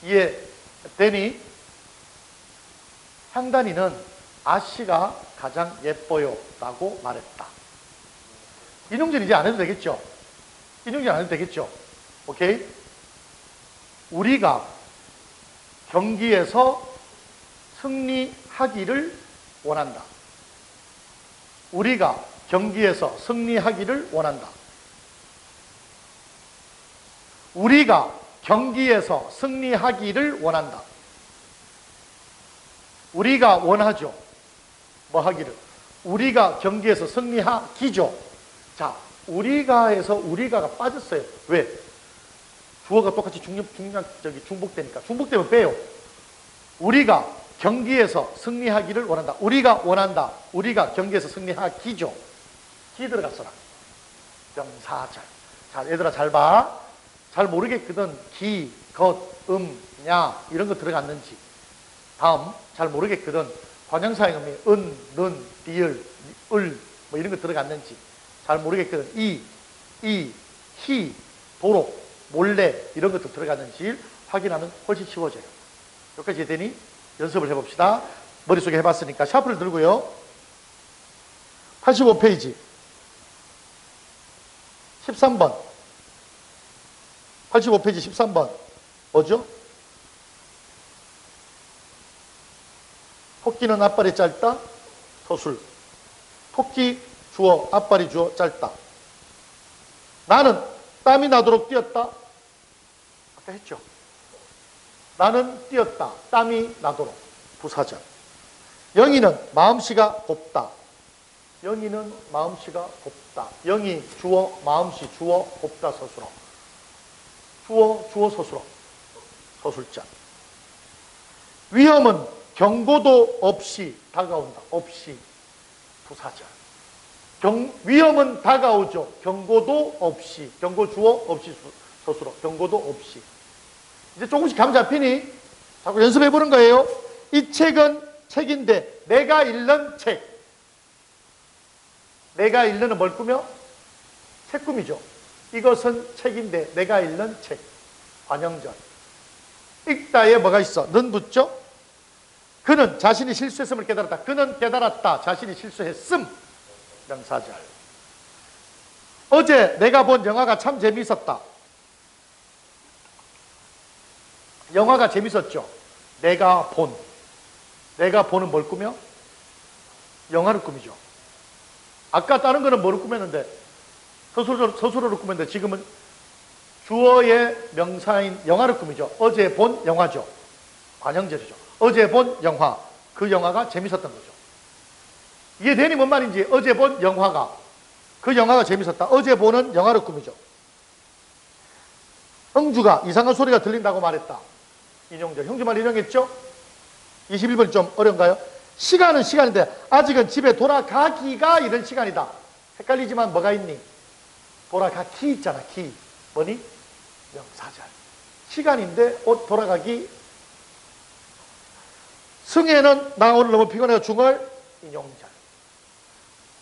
A: 이해되니? 향단이는 아씨가 가장 예뻐요 라고 말했다. 인용절 이제 안 해도 되겠죠? 인용절 안 해도 되겠죠? 오케이? 우리가 경기에서 승리하기를 원한다. 우리가 경기에서 승리하기를 원한다. 우리가 경기에서 승리하기를 원한다. 우리가 원하죠. 뭐 하기를? 우리가 경기에서 승리하기죠. 자, 우리가에서 우리가가 빠졌어요. 왜? 주어가 똑같이 중복되니까. 중복되면 빼요. 우리가 경기에서 승리하기를 원한다. 우리가 원한다. 우리가 경기에서 승리하기죠. 기 들어갔어라. 명사절. 자, 얘들아 잘 봐. 잘 모르겠거든. 기, 것, 야 이런 거 들어갔는지. 다음 잘 모르겠거든. 관형사의 의미 은, 는, 리을, 을 뭐 이런 거 들어갔는지 잘 모르겠거든. 이, 히, 도록, 몰래 이런 것도 들어갔는지 확인하면 훨씬 쉬워져요. 여기까지 되니 연습을 해봅시다. 머릿속에 해봤으니까 샤프를 들고요. 85페이지 13번 85페이지 13번 뭐죠? 토끼는 앞발이 짧다. 서술. 토끼 주어, 앞발이 주어, 짧다. 나는 땀이 나도록 뛰었다. 아까 했죠. 나는 뛰었다. 땀이 나도록. 부사절. 영희는 마음씨가 곱다. 영희는 마음씨가 곱다. 영희 주어, 마음씨 주어, 곱다 서술어. 주어 서술어. 소술자. 위험은 경고도 없이 다가온다. 없이 부사절. 위험은 다가오죠. 경고도 없이. 경고 주어 없이 소수로. 경고도 없이. 이제 조금씩 감 잡히니? 자꾸 연습해 보는 거예요. 이 책은 책인데 내가 읽는 책. 내가 읽는 뭘 꾸며? 책 꾸미죠. 이것은 책인데 내가 읽는 책. 관형절. 읽다에 뭐가 있어? 는 붙죠? 그는 자신이 실수했음을 깨달았다. 그는 깨달았다. 자신이 실수했음. 명사절. 어제 내가 본 영화가 참 재미있었다. 영화가 재밌었죠. 내가 보는 뭘 꾸며? 영화를 꾸미죠. 아까 다른 거는 뭐를 꾸몄는데? 서술어를 꾸몄는데 지금은 주어의 명사인 영화를 꾸미죠. 어제 본 영화죠. 관형절이죠. 어제 본 영화. 그 영화가 재밌었던 거죠. 이해되니 뭔 말인지? 어제 본 영화가. 그 영화가 재밌었다. 어제 보는 영화를 꾸미죠. 형주가 이상한 소리가 들린다고 말했다. 인용절. 형주 말 인용했죠? 21번이 좀 어려운가요? 시간은 시간인데 아직은 집에 돌아가기가 이런 시간이다. 헷갈리지만 뭐가 있니? 돌아가기 있잖아. 기. 뭐니? 명사절. 시간인데 돌아가기. 승혜는 나 오늘 너무 피곤해서 중얼. 인용절.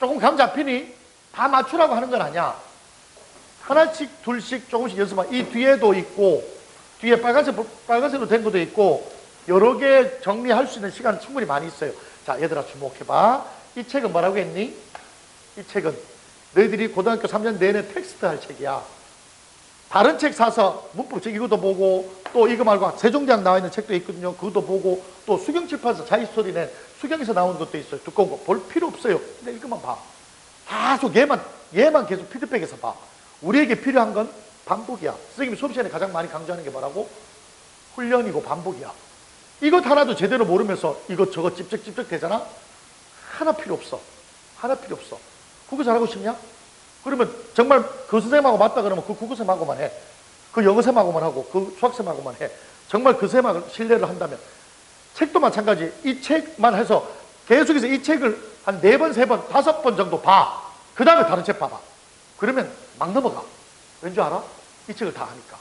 A: 조금 감 잡히니? 다 맞추라고 하는 건 아니야. 하나씩 둘씩 조금씩 연습하. 이 뒤에도 있고 뒤에 빨간색으로 된 것도 있고 여러 개 정리할 수 있는 시간 충분히 많이 있어요. 자, 얘들아 주목해봐. 이 책은 뭐라고 했니? 이 책은 너희들이 고등학교 3년 내내 텍스트 할 책이야. 다른 책 사서 문법책 이것도 보고 또 이거 말고 세종대학 나와 있는 책도 있거든요. 그것도 보고 또 수경출판사 자유스토리 낸 수경에서 나온 것도 있어요. 두꺼운 거 볼 필요 없어요. 근데 이것만 봐. 계속 얘만 계속 피드백해서 봐. 우리에게 필요한 건 반복이야. 선생님이 수업 시간에 가장 많이 강조하는 게 뭐라고? 훈련이고 반복이야. 이것 하나도 제대로 모르면서 이것저것 찝쩍찝쩍 되잖아? 하나 필요 없어. 하나 필요 없어. 국어 잘하고 싶냐? 그러면 정말 그 선생님하고 맞다 그러면 그 국어쌤하고만 해. 그 영어쌤하고만 하고 그 수학쌤하고만 해. 정말 그 쌤하고 신뢰를 한다면. 책도 마찬가지. 이 책만 해서 계속해서 이 책을 한 4번, 3번, 5번 정도 봐. 그 다음에 다른 책 봐봐. 그러면 막 넘어가. 왠 줄 알아? 이 책을 다 하니까.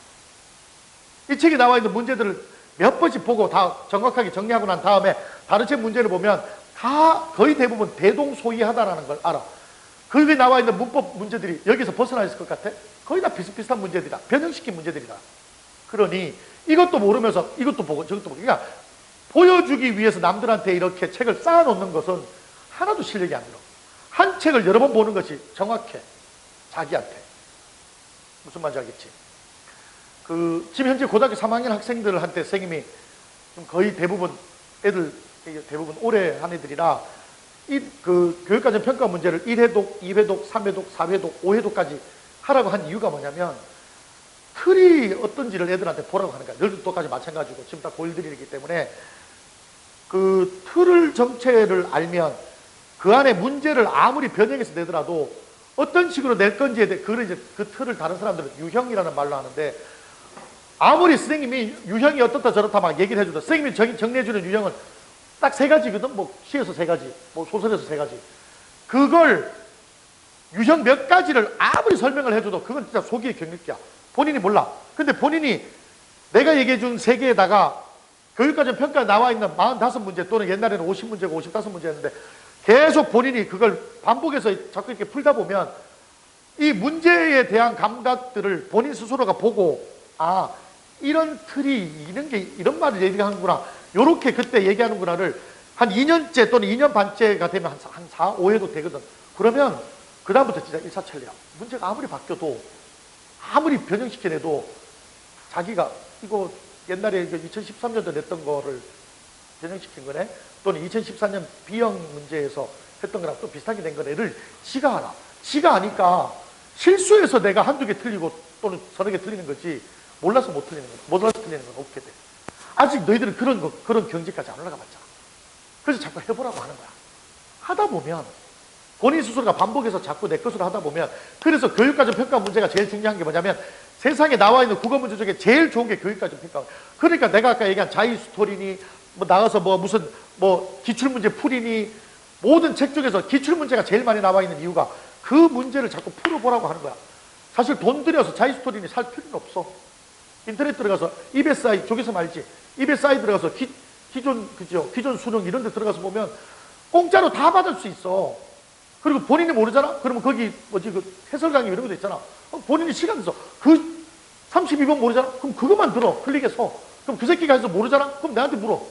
A: 이 책에 나와 있는 문제들을 몇 번씩 보고 다 정확하게 정리하고 난 다음에 다른 책 문제를 보면 다 거의 대부분 대동소이하다라는 걸 알아. 거기에 나와 있는 문법 문제들이 여기서 벗어나 있을 것 같아? 거의 다 비슷비슷한 문제들이다. 변형시킨 문제들이다. 그러니 이것도 모르면서 이것도 보고 저것도 보고. 그러니까 보여주기 위해서 남들한테 이렇게 책을 쌓아놓는 것은 하나도 실력이 안 들어. 한 책을 여러 번 보는 것이 정확해. 자기한테. 무슨 말인지 알겠지? 지금 현재 고등학교 3학년 학생들한테 선생님이 좀 거의 대부분 애들, 대부분 오래 한 애들이라 교육과정 평가 문제를 1회독, 2회독, 3회독, 4회독, 5회독까지 하라고 한 이유가 뭐냐면 틀이 어떤지를 애들한테 보라고 하는 거야. 너희도 똑같이 마찬가지고 지금 다 고1들이기 때문에 그 틀을 정체를 알면 그 안에 문제를 아무리 변형해서 내더라도 어떤 식으로 낼 건지에 대해 그 틀을 다른 사람들은 유형이라는 말로 하는데 아무리 선생님이 유형이 어떻다 저렇다 막 얘기를 해줘도 선생님이 정리해주는 유형은 딱 3가지거든. 뭐 시에서 3가지, 뭐 소설에서 3가지. 그걸 유형 몇 가지를 아무리 설명을 해줘도 그건 진짜 속이의 경력이야. 본인이 몰라. 근데 본인이 내가 얘기해준 3개에다가 교육과정 평가에 나와 있는 45문제 또는 옛날에는 50문제고 55문제였는데 계속 본인이 그걸 반복해서 자꾸 이렇게 풀다 보면 이 문제에 대한 감각들을 본인 스스로가 보고 이런 틀이 이런 말을 얘기하는구나. 요렇게 그때 얘기하는구나를 한 2년째 또는 2년 반째가 되면 한 4, 5회도 되거든. 그러면 그 다음부터 진짜 일사천리야. 문제가 아무리 바뀌어도 아무리 변형시켜내도 자기가 이거 옛날에 2013년도 냈던 거를 변형시킨 거네. 또는 2014년 B형 문제에서 했던 거랑 또 비슷하게 된 거네를 지가 알아. 지가 아니까 실수해서 내가 한두 개 틀리고 또는 서너 개 틀리는 거지 몰라서 못 틀리는 거, 몰라서 틀리는 건 없게 돼. 아직 너희들은 그런 경지까지 안 올라가 봤잖아. 그래서 자꾸 해보라고 하는 거야. 하다 보면 본인 스스로가 반복해서 자꾸 내 것으로 하다 보면 그래서 교육과정 평가 문제가 제일 중요한 게 뭐냐면 세상에 나와 있는 국어 문제 중에 제일 좋은 게 교육과정 평가. 그러니까 내가 아까 얘기한 자유 스토리니 뭐 나가서 뭐 무슨 뭐 기출 문제 풀이니 모든 책 중에서 기출 문제가 제일 많이 나와 있는 이유가 그 문제를 자꾸 풀어보라고 하는 거야. 사실 돈 들여서 자유 스토리니 살 필요는 없어. 인터넷 들어가서 EBSI 조교서 알지? EBSI 들어가서 기존 수능 이런 데 들어가서 보면 공짜로 다 받을 수 있어. 그리고 본인이 모르잖아? 그러면 거기 그 해설 강의 이런 것도 있잖아. 본인이 시간 내서 그 32번 모르잖아? 그럼 그것만 들어. 클릭해서. 그럼 그 새끼가 해서 모르잖아? 그럼 내한테 물어.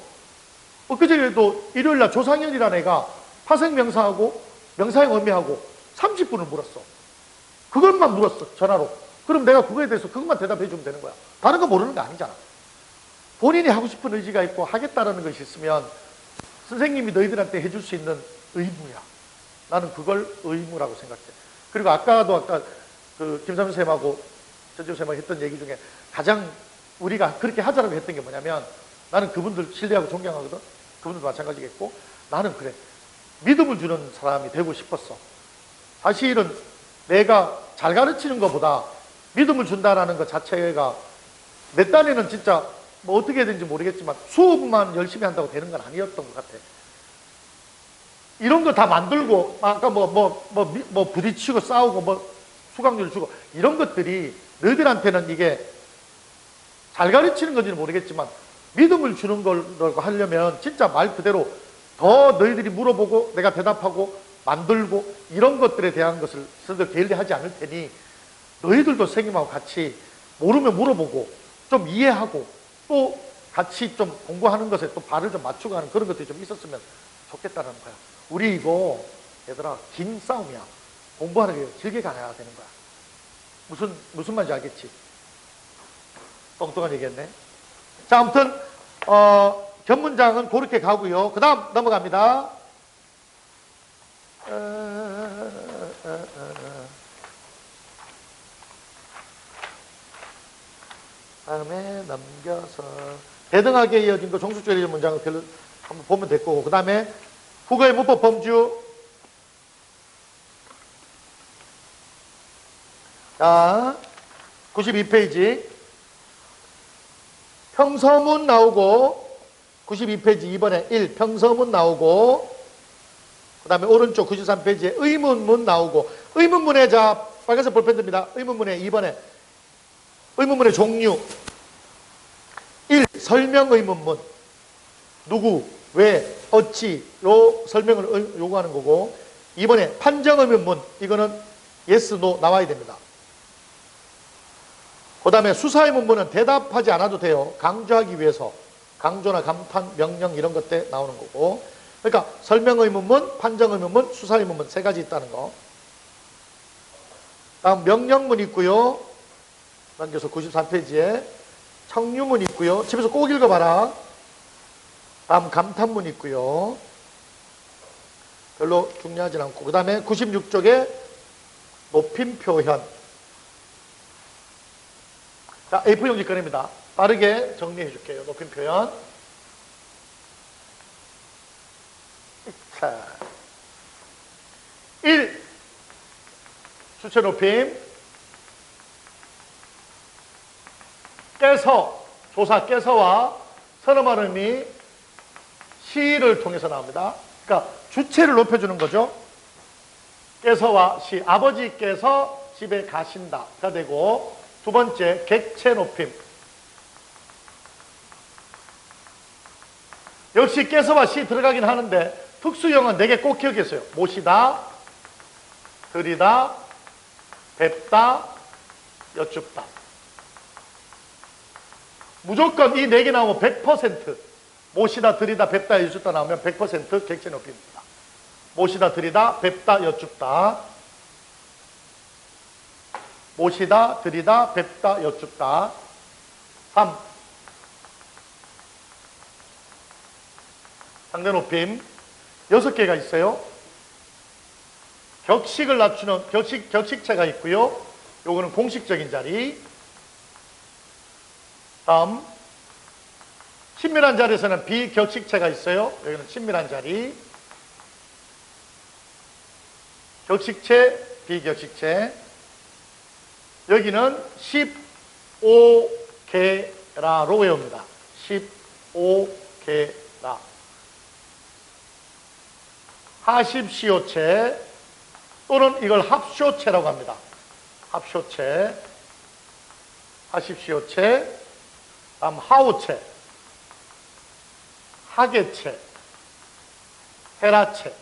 A: 엊그제도 일요일날 조상현이라는 애가 파생명사하고 명사형 의미하고 30분을 물었어. 그것만 물었어. 전화로. 그럼 내가 그거에 대해서 그것만 대답해 주면 되는 거야. 다른 거 모르는 거 아니잖아. 본인이 하고 싶은 의지가 있고 하겠다라는 것이 있으면 선생님이 너희들한테 해줄 수 있는 의무야. 나는 그걸 의무라고 생각해. 그리고 아까 그 김삼수 쌤하고 전지우 쌤하고 했던 얘기 중에 가장 우리가 그렇게 하자라고 했던 게 뭐냐면 나는 그분들 신뢰하고 존경하거든. 그분들도 마찬가지겠고 나는 그래. 믿음을 주는 사람이 되고 싶었어. 사실은 내가 잘 가르치는 것보다 믿음을 준다라는 것 자체가 내 딴에는 진짜 뭐 어떻게 해야 되는지 모르겠지만 수업만 열심히 한다고 되는 건 아니었던 것 같아. 이런 거 다 만들고 아까 뭐 부딪히고 싸우고 뭐 수강료를 주고 이런 것들이 너희들한테는 이게 잘 가르치는 건지는 모르겠지만 믿음을 주는 걸로 하려면 진짜 말 그대로 더 너희들이 물어보고 내가 대답하고 만들고 이런 것들에 대한 것을 서로 게을리하지 않을 테니 너희들도 선생님하고 같이 모르면 물어보고 좀 이해하고 또 같이 좀 공부하는 것에 또 발을 좀 맞추고 하는 그런 것들이 좀 있었으면 좋겠다는 거야. 우리 이거 얘들아 긴 싸움이야. 공부하는 게 길게 가야 되는 거야. 무슨 말인지 알겠지? 엉뚱한 얘기했네. 자, 아무튼 견문장은 그렇게 가고요. 그 다음 넘어갑니다. 다음에 넘겨서 대등하게 이어진 거 종수주에 이어진 문장을 한번 보면 될 거고 그 다음에 국어의 문법 범주. 자, 92페이지 평서문 나오고 92페이지 2번에 1 평서문 나오고 그 다음에 오른쪽 93페이지에 의문문 나오고 의문문에 자 빨간색 볼펜 듭니다. 의문문에 2번에 의문문의 종류 1. 설명 의문문 누구, 왜, 어찌 요 설명을 요구하는 거고 2번에 판정 의문문 이거는 yes, no 나와야 됩니다. 그 다음에 수사 의문문은 대답하지 않아도 돼요. 강조하기 위해서 강조나 감탄, 명령 이런 것 때 나오는 거고 그러니까 설명 의문문, 판정 의문문, 수사 의문문 세 가지 있다는 거. 다음 명령문 있고요. 넘겨서 93페이지에 청유문 있고요. 집에서 꼭 읽어봐라. 다음 감탄문 있고요. 별로 중요하진 않고 그 다음에 96쪽에 높임 표현. 자, A4 용지 꺼냅니다. 빠르게 정리해 줄게요. 높임 표현. 자, 1. 수체 높임. 깨서, 조사 깨서와 선엄한 의미 시를 통해서 나옵니다. 그러니까 주체를 높여주는 거죠. 깨서와 시, 아버지께서 집에 가신다가 되고 두 번째 객체 높임. 역시 깨서와 시 들어가긴 하는데 특수형은 4개 꼭 기억했어요. 모시다, 들이다, 뵙다, 여쭙다. 무조건 이 4개 나오면 100% 모시다, 들이다, 뵙다, 여쭙다 나오면 100% 객체 높임입니다. 모시다, 들이다, 뵙다, 여쭙다. 모시다, 들이다, 뵙다, 여쭙다. 3. 상대 높임 6개가 있어요. 격식을 낮추는 격식체가 있고요. 요거는 공식적인 자리. 다음 친밀한 자리에서는 비격식체가 있어요. 여기는 친밀한 자리. 격식체, 비격식체. 여기는 15개라로 외웁니다. 15개라. 하십시오체 또는 이걸 합쇼체라고 합니다. 합쇼체, 하십시오체, 다음 하오체, 하계체, 헤라체.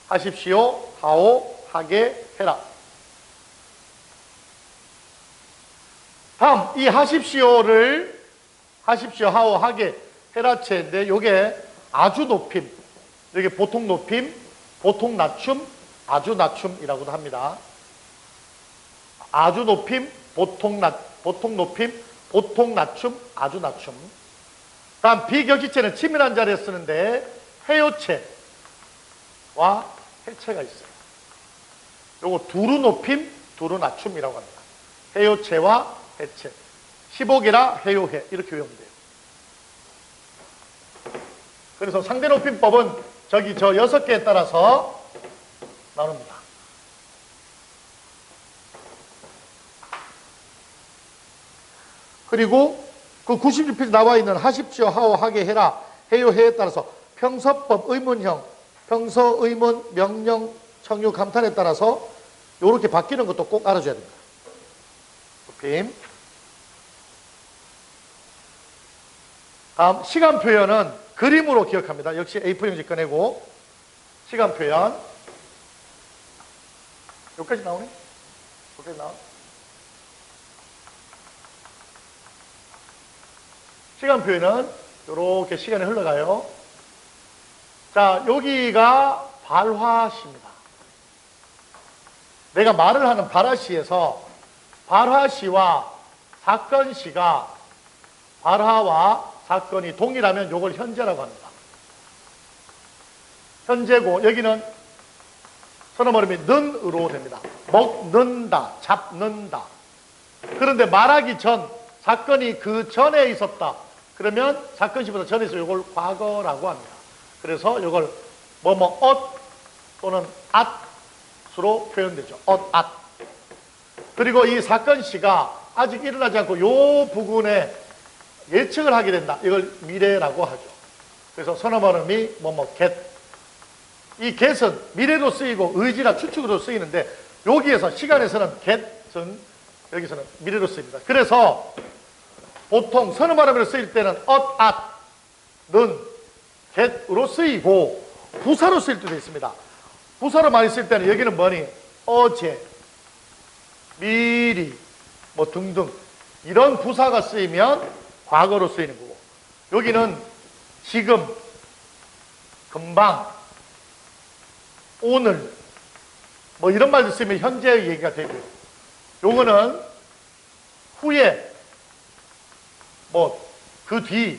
A: 하십시오, 하오, 하계, 헤라. 다음 이 하십시오를 하십시오, 하오, 하계, 헤라체인데 요게 아주 높임, 여기 보통 높임, 보통 낮춤, 아주 낮춤이라고도 합니다. 아주 높임, 보통 높임, 보통 낮춤, 아주 낮춤. 다음 비격기체는 치밀한 자리에 쓰는데 해요체와 해체가 있어요. 요거 두루 높임, 두루 낮춤이라고 합니다. 해요체와 해체. 15개라 해요해 이렇게 외우면 돼요. 그래서 상대 높임법은 저기 저 6개에 따라서 나눕니다. 그리고 그 96페이지 나와 있는 하십시오, 하오, 하게, 해라, 해요, 해에 따라서 평서법, 의문형, 평서, 의문, 명령, 청유, 감탄에 따라서 이렇게 바뀌는 것도 꼭 알아줘야 됩니다. 높임. 다음 시간 표현은 그림으로 기억합니다. 역시 A4 용지 꺼내고 시간 표현. 여기까지 나오네? 여기까지 나와? 시간 표현은 이렇게 시간이 흘러가요. 자, 여기가 발화시입니다. 내가 말을 하는 발화시에서 발화시와 사건시가 발화와 사건이 동일하면 이걸 현재라고 합니다. 현재고 여기는 선어머름이 는으로 됩니다. 먹는다, 잡는다. 그런데 말하기 전, 사건이 그 전에 있었다. 그러면 사건시보다 전에 있어 이걸 과거라고 합니다. 그래서 이걸 엇 또는 앗으로 표현되죠. 앗. 그리고 이 사건시가 아직 일어나지 않고 요 부분에 예측을 하게 된다. 이걸 미래라고 하죠. 그래서 선어머름이 get. 이 get은 미래로 쓰이고 의지나 추측으로 쓰이는데 여기에서 시간에서는 get은 여기서는 미래로 쓰입니다. 그래서 보통 선어말음으로 쓰일 때는 앗는 get으로 쓰이고 부사로 쓰일 때도 있습니다. 부사로 많이 쓸 때는 여기는 뭐니? 어제, 미리, 뭐 등등 이런 부사가 쓰이면 과거로 쓰이는 거고 여기는 지금, 금방, 오늘 뭐 이런 말도 쓰면 현재의 얘기가 되고요. 요거는 후에 뭐 그 뒤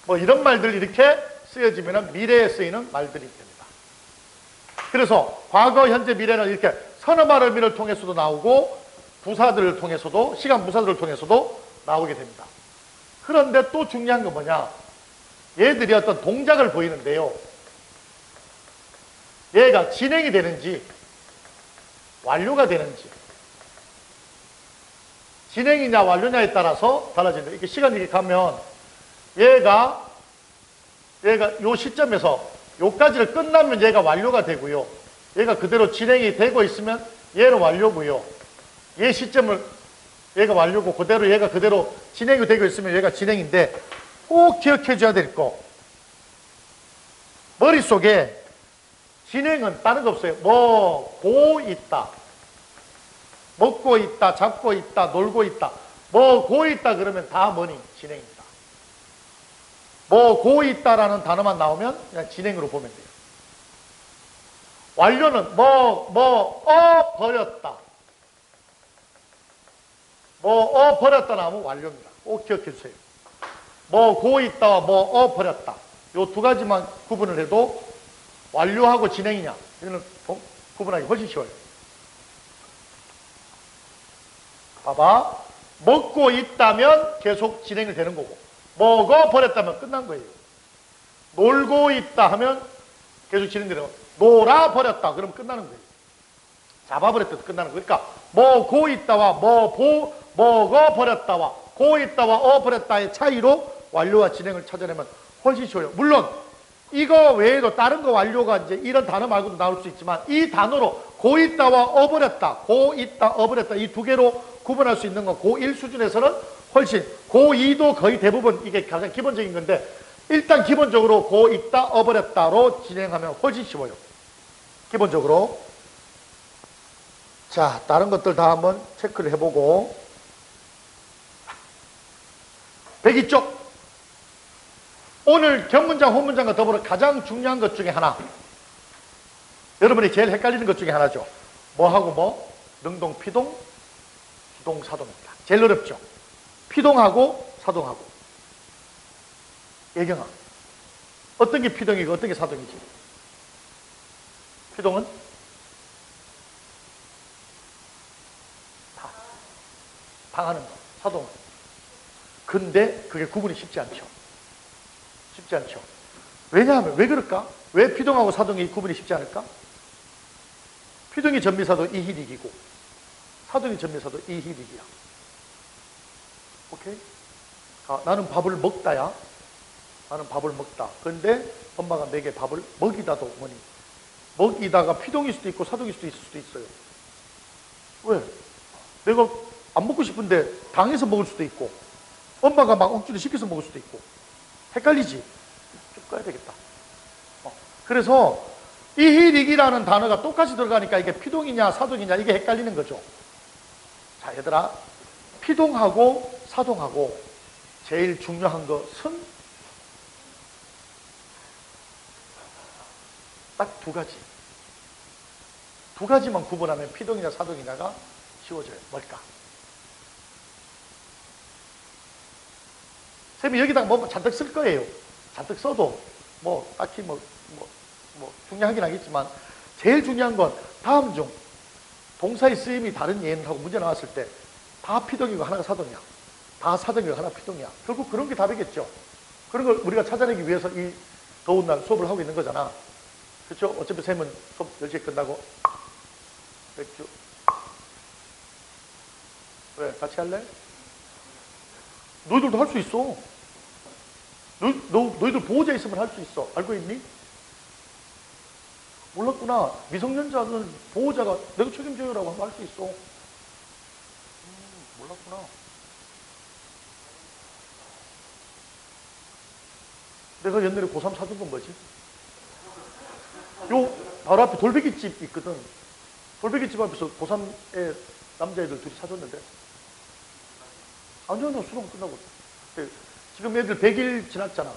A: 뭐 이런 말들 이렇게 쓰여지면 미래에 쓰이는 말들이 됩니다. 그래서 과거, 현재, 미래는 이렇게 선어말 의미를 통해서도 나오고 부사들을 통해서도 시간 부사들을 통해서도 나오게 됩니다. 그런데 또 중요한 건 뭐냐? 얘들이 어떤 동작을 보이는데요. 얘가 진행이 되는지 완료가 되는지 진행이냐 완료냐에 따라서 달라집니다. 이렇게 시간이 이렇게 가면 얘가 요 시점에서 요까지를 끝나면 얘가 완료가 되고요. 얘가 그대로 진행이 되고 있으면 얘는 완료고요. 얘 시점을 얘가 완료고 그대로 얘가 그대로 진행이 되고 있으면 얘가 진행인데 꼭 기억해 줘야 될 거. 머릿속에 진행은 다른 거 없어요. 고 있다. 먹고 있다, 잡고 있다, 놀고 있다. 고 있다 그러면 다 뭐니? 진행입니다. 고 있다라는 단어만 나오면 그냥 진행으로 보면 돼요. 완료는 버렸다. 버렸다 나오면 완료입니다. 꼭 기억해 주세요. 고 있다와 버렸다. 요 두 가지만 구분을 해도 완료하고 진행이냐 이거는 구분하기 훨씬 쉬워요. 봐봐. 먹고 있다면 계속 진행이 되는 거고 먹어버렸다면 끝난 거예요. 놀고 있다 하면 계속 진행되는 거고 놀아버렸다 그러면 끝나는 거예요. 잡아버렸다 끝나는 거예요. 그러니까 먹고 있다와 먹어버렸다와 고 있다와 어버렸다의 차이로 완료와 진행을 찾아내면 훨씬 쉬워요. 물론 이거 외에도 다른 거 완료가 이제 이런 단어 말고도 나올 수 있지만 이 단어로 고 있다와 어버렸다, 고 있다, 어버렸다 이 두 개로 구분할 수 있는 건 고1 수준에서는 훨씬, 고2도 거의 대부분 이게 가장 기본적인 건데 일단 기본적으로 고 있다, 어버렸다로 진행하면 훨씬 쉬워요. 기본적으로. 자, 다른 것들 다 한번 체크를 해보고 102쪽. 오늘 견문장, 혼문장과 더불어 가장 중요한 것 중에 하나. 여러분이 제일 헷갈리는 것 중에 하나죠. 뭐하고 뭐? 능동, 피동, 수동, 사동입니다. 제일 어렵죠. 피동하고 사동하고. 예경아, 어떤 게 피동이고 어떤 게 사동이지? 피동은? 당하는 거. 사동은. 근데 그게 구분이 쉽지 않죠. 쉽지 않죠. 왜냐하면 왜 그럴까? 왜 피동하고 사동이 구분이 쉽지 않을까? 피동이 전미사도 이희릭이고 사동이 전미사도 이희릭이야. 오케이? 아, 나는 밥을 먹다야. 나는 밥을 먹다. 그런데 엄마가 내게 밥을 먹이다도 어머니. 먹이다가 피동일 수도 있고 사동일 수도 있을 수도 있어요. 왜? 내가 안 먹고 싶은데 당해서 먹을 수도 있고 엄마가 막 억지로 시켜서 먹을 수도 있고 헷갈리지? 좀 꺼야 되겠다. 그래서 이희릭이라는 단어가 똑같이 들어가니까 이게 피동이냐 사동이냐 이게 헷갈리는 거죠. 자, 얘들아, 피동하고 사동하고 제일 중요한 것은 딱 두 가지. 두 가지만 구분하면 피동이냐 사동이냐가 쉬워져요. 뭘까? 쌤이 여기다가 뭐 잔뜩 쓸 거예요. 잔뜩 써도 뭐 딱히 뭐 중요하긴 하겠지만 제일 중요한 건 다음 중 동사의 쓰임이 다른 예문하고 문제 나왔을 때 다 피동이고 하나가 사동이야. 다 사동이고 하나가 피동이야. 결국 그런 게 답이겠죠. 그런 걸 우리가 찾아내기 위해서 이 더운 날 수업을 하고 있는 거잖아. 그렇죠? 어차피 쌤은 수업 10시에 끝나고 맥주 왜? 같이 할래? 너희들도 할 수 있어. 너희들 보호자 있으면 할 수 있어. 알고 있니? 몰랐구나. 미성년자는 보호자가 내가 책임져요라고 하면 할 수 있어. 몰랐구나. 내가 옛날에 고3 사준 건 뭐지? 요 바로 앞에 돌베기집 있거든. 돌베기집 앞에서 고3의 남자애들 둘이 사줬는데 아니요, 나 수능 끝나고. 지금 애들 100일 지났잖아.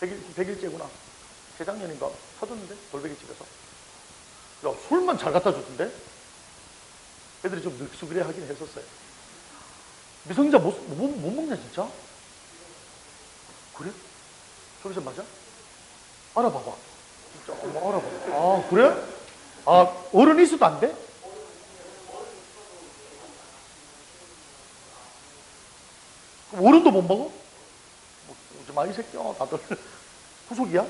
A: 100일째구나. 재작년인가 사줬는데 돌베기집에서. 야, 술만 잘 갖다 주던데? 애들이 좀 늙수그레 하긴 했었어요. 미성년자 못 먹냐 진짜? 그래? 소리좀 맞아? 알아봐봐. 진짜 한번 알아봐. 아, 그래? 아, 어른이 있어도 안 돼? 그럼 어른도 못 먹어? 좀 많이 새끼야 다들. 후속이야?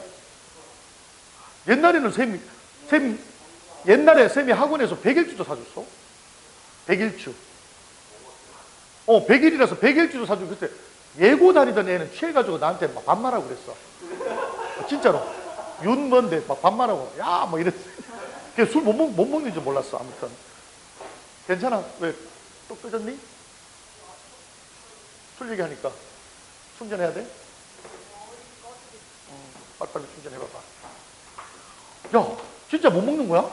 A: 옛날에는 옛날에 쌤이 학원에서 100일주도 사줬어. 100일주. 100일이라서 100일주도 사주고 그때 예고 다니던 애는 취해가지고 나한테 막 반말하고 그랬어. 진짜로. 윤먼데 막 반말하고 야 뭐 이랬어. 술 못 먹는 줄 몰랐어. 아무튼 괜찮아. 왜 또 끄졌니? 술 얘기하니까 충전해야 돼? 빨리빨리 충전해봐봐. 야, 진짜 못 먹는 거야?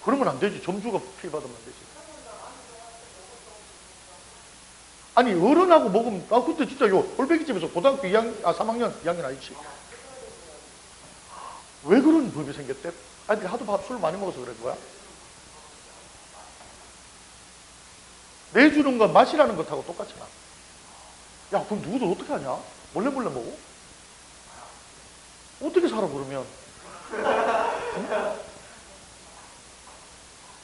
A: 그러면 안 되지. 점주가 피해받으면 안 되지. 아니, 어른하고 먹으면, 근데 진짜 요, 올빼기집에서 고등학교 2학년, 3학년, 2학년 아니지. 왜 그런 법이 생겼대? 아니, 하도 술 많이 먹어서 그런 거야? 내주는 건 마시라는 것하고 똑같잖아. 야, 그럼 누구들 어떻게 하냐? 몰래 먹어? 어떻게 살아, 그러면? 응?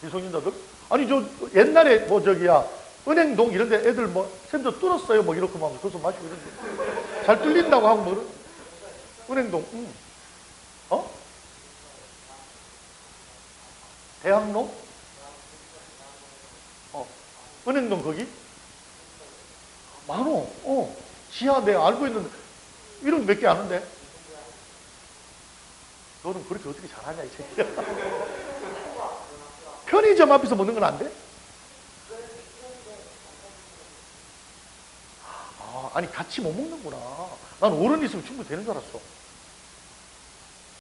A: 미성년자들? 아니, 옛날에 은행동 이런 데 애들 쌤도 뚫었어요. 이렇게 하면 거기서 마시고 이런데. 잘 뚫린다고 하고 은행동, 대학로? 은행동 거기? 많어. 지하 내가 알고 있는데 이런 몇 개 아는데. 너는 그렇게 어떻게 잘하냐 이 새끼야. 편의점 앞에서 먹는 건 안 돼? 아니 같이 못 먹는구나. 난 어른이 있으면 충분히 되는 줄 알았어.